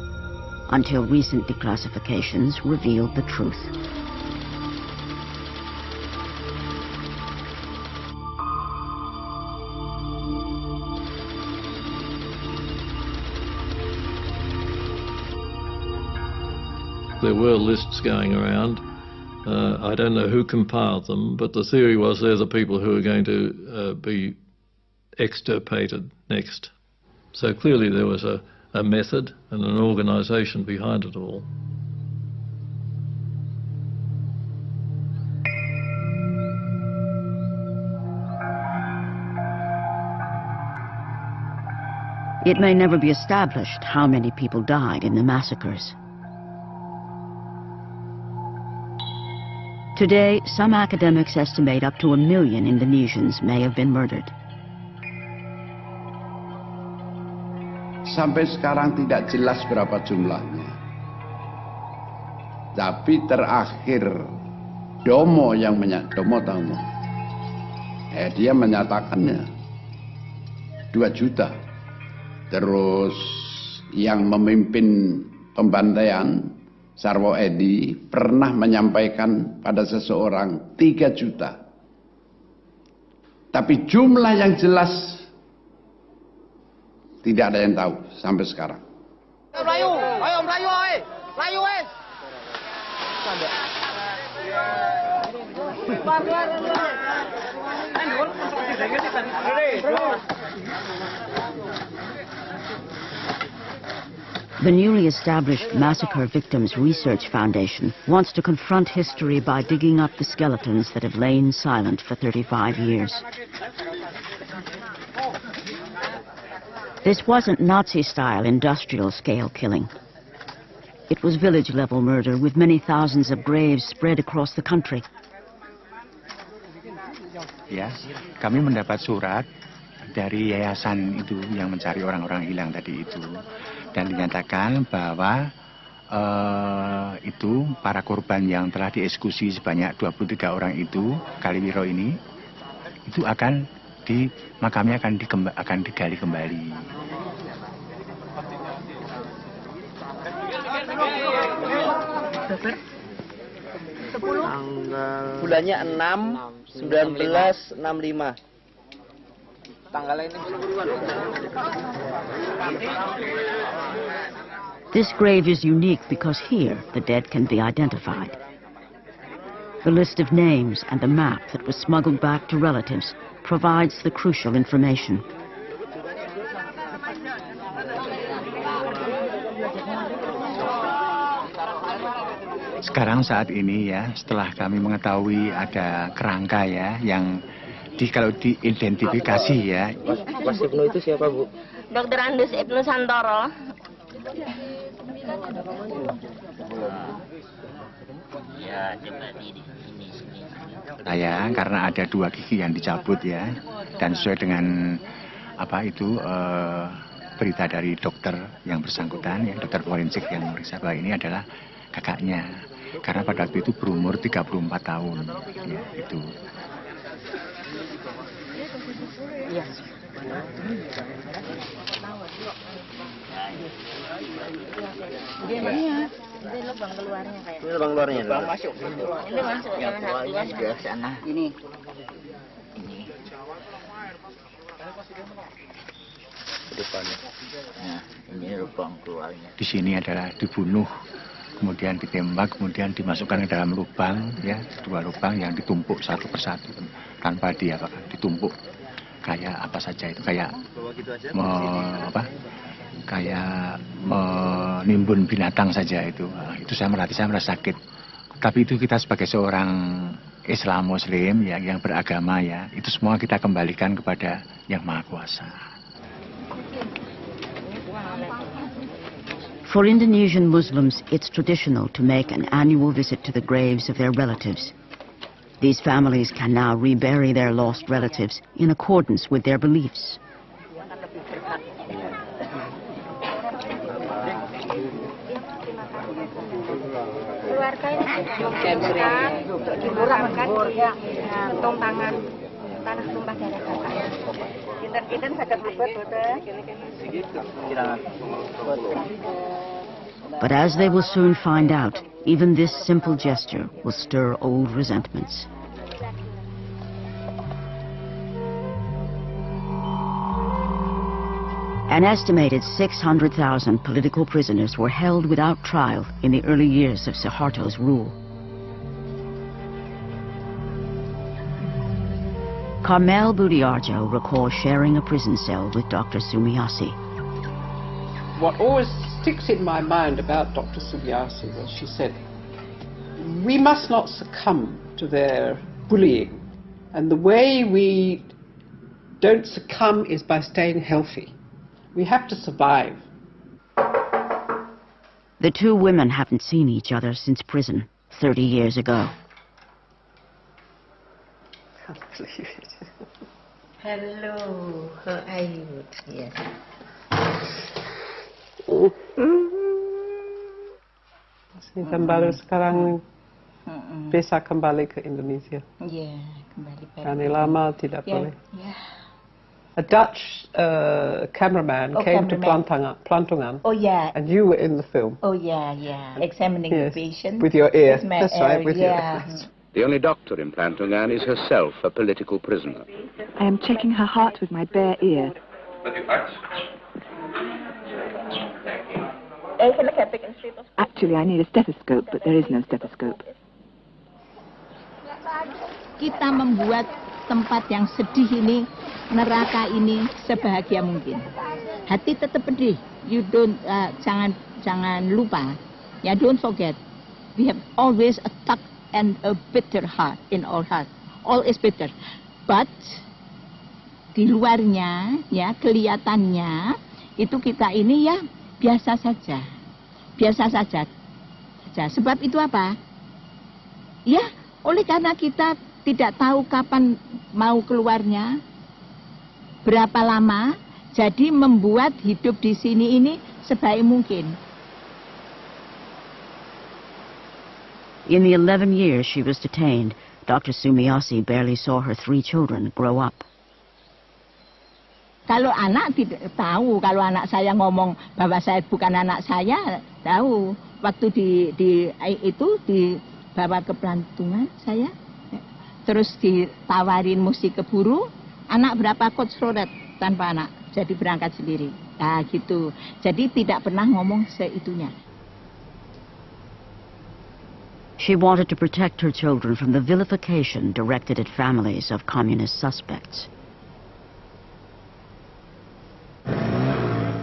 until recent declassifications revealed the truth. There were lists going around. I don't know who compiled them, but the theory was they're the people who are going to be extirpated next. So clearly there was a method and an organisation behind it all. It may never be established how many people died in the massacres. Today, some academics estimate up to 1 million Indonesians may have been murdered. Sampai sekarang tidak jelas berapa jumlahnya. Tapi terakhir Domo yang Domo tahu, dia menyatakannya 2 juta. Terus yang memimpin pembantaian Sarwo Edi pernah menyampaikan pada seseorang 3 juta. Tapi jumlah yang jelas tidak ada yang tahu sampai sekarang. Melayu, ayo Melayu, Melayu, The newly established Massacre Victims Research Foundation wants to confront history by digging up the skeletons that have lain silent for 35 years. This wasn't Nazi-style industrial-scale killing. It was village-level murder with many thousands of graves spread across the country. Ya, kami mendapat surat dari yayasan itu yang mencari orang-orang hilang tadi itu, dan dinyatakan bahwa itu para korban yang telah dieksekusi sebanyak 23 orang itu, Kaliwiro ini, itu makamnya akan digali kembali. Bulannya 6, 19, 65. Tanggalnya ini This grave is unique because here the dead can be identified. The list of names and the map that was smuggled back to relatives provides the crucial information. Sekarang saat ini ya, setelah kami mengetahui ada kerangka ya yang kalau diidentifikasi ya. Mas Ibnoe itu siapa, Bu? Dr. Ibnoe Santoro. Saya karena ada 2 gigi yang dicabut ya, dan sesuai dengan berita dari dokter yang bersangkutan, ya, dokter forensik yang memeriksa bahwa ini adalah kakaknya, karena pada waktu itu berumur 34 tahun, ya, itu. Ini lubang keluarnya kayak. Ini lubang keluarnya. Lubang masuk. Ini masuk yang satu ke sana. Ini. Depannya. Nah, ini lubang keluarnya. Di sini adalah dibunuh, kemudian ditembak, kemudian dimasukkan ke dalam lubang, ya, 2 lubang yang ditumpuk satu persatu tanpa ditumpuk kayak apa saja itu, kayak kayak menimbun binatang saja itu. Nah, itu saya merasa sakit. Tapi itu kita sebagai seorang Islam Muslim ya, yang beragama ya, itu semua kita kembalikan kepada Yang Maha Kuasa. For Indonesian Muslims, it's traditional to make an annual visit to the graves of their relatives. These families can now rebury their lost relatives in accordance with their beliefs. But as they will soon find out, even this simple gesture will stir old resentments. An estimated 600,000 political prisoners were held without trial in the early years of Suharto's rule. Karmel Budiarjo recalls sharing a prison cell with Dr. Sumiasi. What always sticks in my mind about Dr. Sumiasi was she said, we must not succumb to their bullying. And the way we don't succumb is by staying healthy. We have to survive. The two women haven't seen each other since prison 30 years ago. Can't believe it. Hello, how are you? Yes. Baru sekarang bisa kembali ke Indonesia. Yeah, kembali balik. Karena lama tidak boleh. Yeah. A Dutch cameraman came to Plantungan. Oh yeah. And you were in the film. Oh yeah, yeah. Examining the patient. With your ear. With my That's right, with your ear. The only doctor in Plantungan is herself a political prisoner. I am checking her heart with my bare ear. Actually, I need a stethoscope, but there is no stethoscope. Kita membuat tempat yang sedih ini, neraka ini sebahagia mungkin. Hati tetap pedih. You don't jangan lupa. Yeah, don't forget. We have always a dark and a bitter heart in our heart. All is bitter. But di luarnya, ya kelihatannya itu kita ini ya biasa saja. Biasa saja. Sebab itu apa? Ya, oleh karena kita tidak tahu kapan mau keluarnya, berapa lama, jadi membuat hidup di sini ini sebaik mungkin. In the 11 years she was detained, Dr. Sumiasi barely saw her 3 children grow up. Kalau anak tidak tahu, kalau anak saya ngomong bahwa saya bukan anak saya, tahu. Waktu dibawa ke Plantungan saya, terus ditawarin mesti keburu, anak berapa coach rodet tanpa anak, jadi berangkat sendiri. Nah gitu, jadi tidak pernah ngomong seitunya. She wanted to protect her children from the vilification directed at families of communist suspects.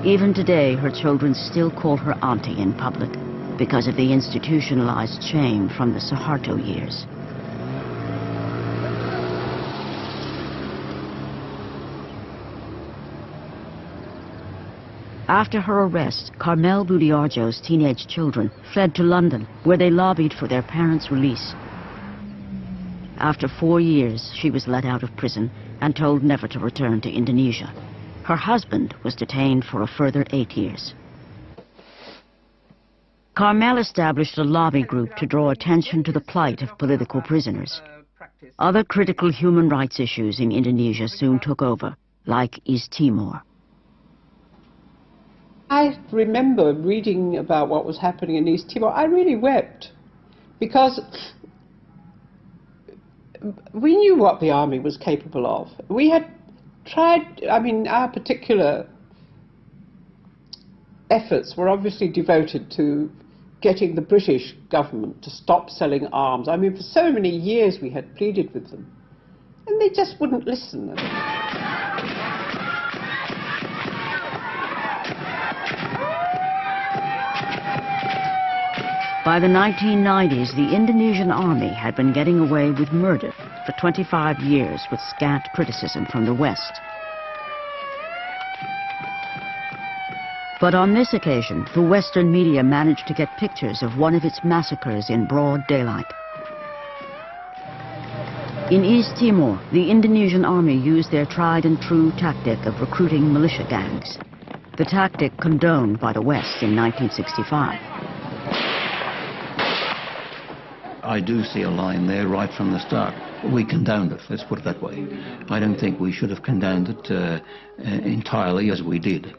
Even today, her children still call her auntie in public because of the institutionalized shame from the Suharto years. After her arrest, Karmel Budiarjo's teenage children fled to London, where they lobbied for their parents' release. After 4 years, she was let out of prison and told never to return to Indonesia. Her husband was detained for a further 8 years. Karmel established a lobby group to draw attention to the plight of political prisoners. Other critical human rights issues in Indonesia soon took over, like East Timor. I remember reading about what was happening in East Timor. I really wept because we knew what the army was capable of. We had tried, our particular efforts were obviously devoted to getting the British government to stop selling arms. For so many years we had pleaded with them, and they just wouldn't listen. By the 1990s, the Indonesian army had been getting away with murder for 25 years with scant criticism from the West. But on this occasion, the Western media managed to get pictures of one of its massacres in broad daylight. In East Timor, the Indonesian army used their tried and true tactic of recruiting militia gangs, the tactic condoned by the West in 1965. I do see a line there right from the start. We condoned it, let's put it that way. I don't think we should have condoned it entirely as we did.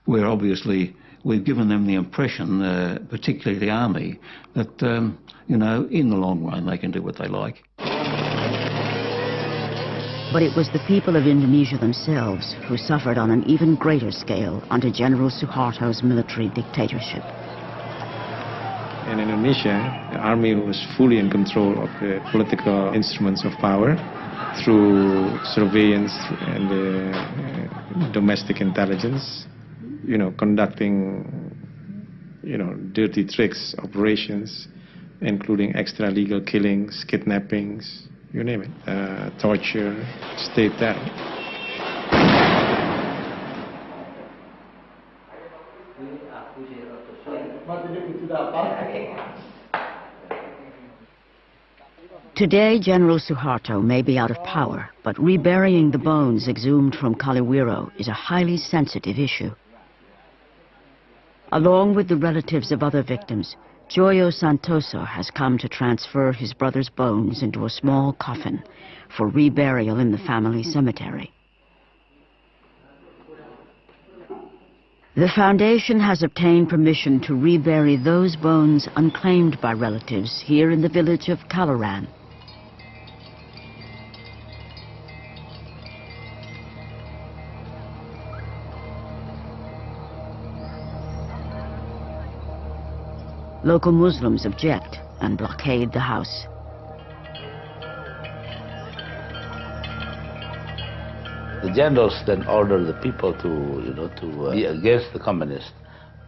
We've given them the impression, particularly the army, that, you know, in the long run they can do what they like. But it was the people of Indonesia themselves who suffered on an even greater scale under General Suharto's military dictatorship. In Indonesia, the army was fully in control of the political instruments of power through surveillance and domestic intelligence, you know, conducting, you know, dirty tricks, operations, including extra-legal killings, kidnappings, you name it, torture, state terror. Today, General Suharto may be out of power, but reburying the bones exhumed from Kaliwiro is a highly sensitive issue. Along with the relatives of other victims, Joyo Santoso has come to transfer his brother's bones into a small coffin for reburial in the family cemetery. The foundation has obtained permission to rebury those bones unclaimed by relatives here in the village of Kalaran. Local Muslims object and blockade the house. The generals then order the people to be against the communists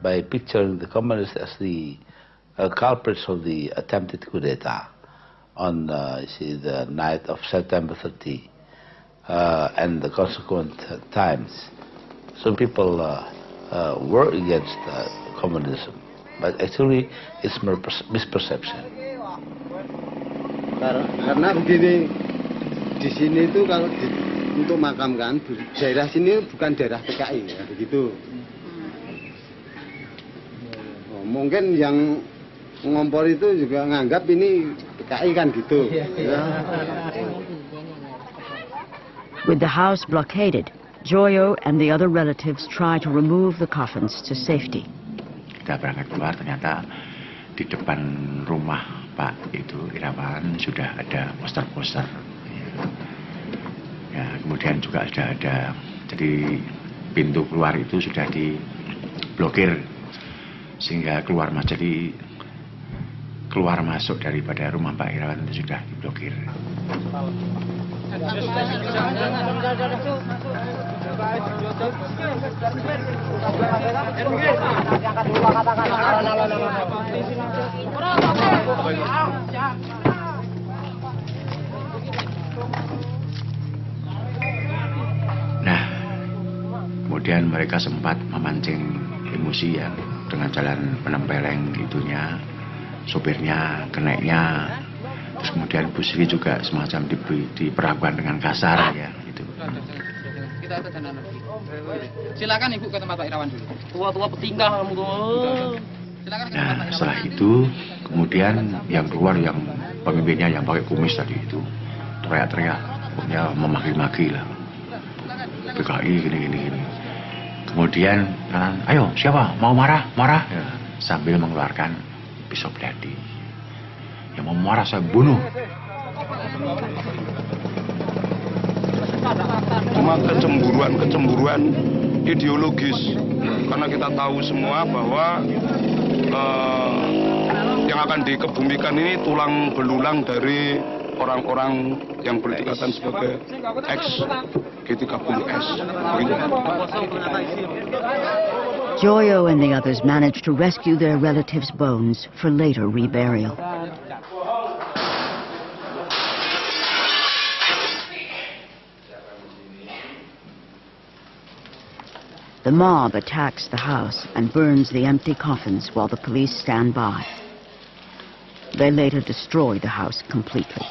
by picturing the communists as the culprits of the attempted Kudeta on the night of September 30 and the consequent times. Some people were against communism, but actually it's misperception. Karena begini, di sini itu kalau untuk makamkan, daerah sini bukan daerah PKI, ya begitu. Oh, mungkin yang ngompor itu juga nganggap ini PKI kan gitu. Ya. With the house blockaded, Joyo and the other relatives try to remove the coffins to safety. Kita berangkat keluar, ternyata di depan rumah Pak itu Irawan sudah ada poster-poster. Ya, kemudian juga ada jadi pintu keluar itu sudah diblokir sehingga keluar masuk daripada rumah Pak Irawan itu sudah diblokir. Nah, kemudian mereka sempat memancing emosi ya dengan jalan penempeleng itunya, sopirnya, keneknya, terus kemudian Bu Sri juga semacam diperlakukan dengan kasar ya gitu. Kita silakan Ibu ke tempat Pak Irawan dulu. Tua-tua petinggal kamu tuh. Silakan ke tempat Pak Irawan. Setelah itu kemudian yang keluar yang pemimpinnya yang pakai kumis tadi itu teriak-teriak, pokoknya memaki-maki lah. PKI gini. Kemudian ayo siapa mau marah ya, sambil mengeluarkan pisau belati. Yang mau marah saya bunuh. Cuma kecemburuan ideologis, karena kita tahu semua bahwa yang akan dikebumikan ini tulang belulang dari orang-orang yang berdikatan sebagai ex-G30S. Joyo and the others managed to rescue their relatives' bones for later reburial. The mob attacks the house and burns the empty coffins while the police stand by. They later destroy the house completely.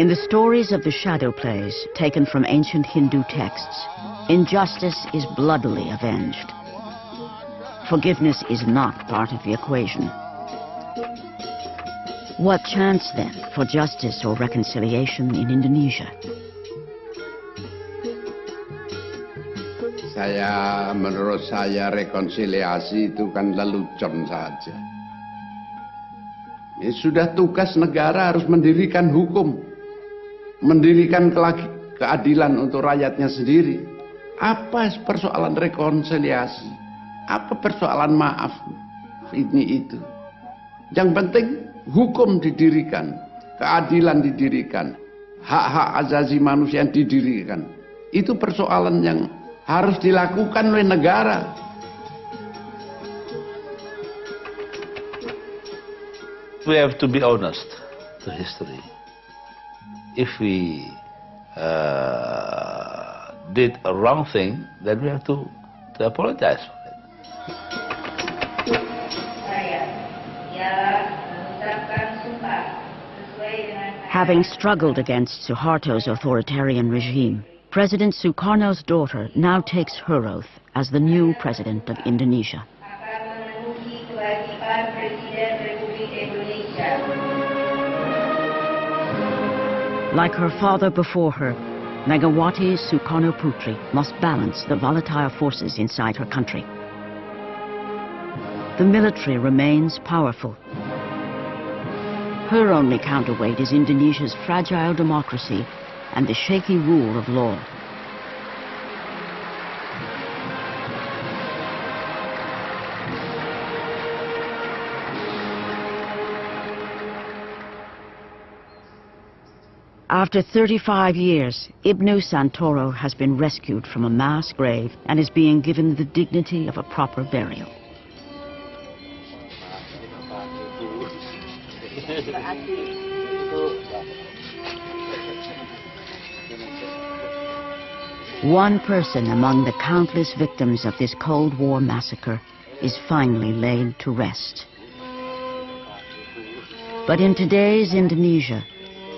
In the stories of the shadow plays taken from ancient Hindu texts, injustice is bloodily avenged. Forgiveness is not part of the equation. What chance, then, for justice or reconciliation in Indonesia? Menurut saya rekonsiliasi itu kan lelucon saja. Ini sudah tugas negara harus mendirikan hukum, mendirikan keadilan untuk rakyatnya sendiri. Apa persoalan rekonsiliasi? Apa persoalan maaf? Ini itu. Yang penting hukum didirikan, keadilan didirikan, hak-hak asasi manusia didirikan. Itu persoalan yang harus dilakukan oleh negara. We have to be honest to history. If we did a wrong thing, then we have to apologize for it. Having struggled against Suharto's authoritarian regime, President Sukarno's daughter now takes her oath as the new president of Indonesia. Like her father before her, Megawati Sukarno Putri must balance the volatile forces inside her country. The military remains powerful. Her only counterweight is Indonesia's fragile democracy and the shaky rule of law. After 35 years, Ibnoe Santoro has been rescued from a mass grave and is being given the dignity of a proper burial. One person among the countless victims of this Cold War massacre is finally laid to rest. But in today's Indonesia,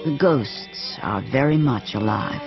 the ghosts are very much alive.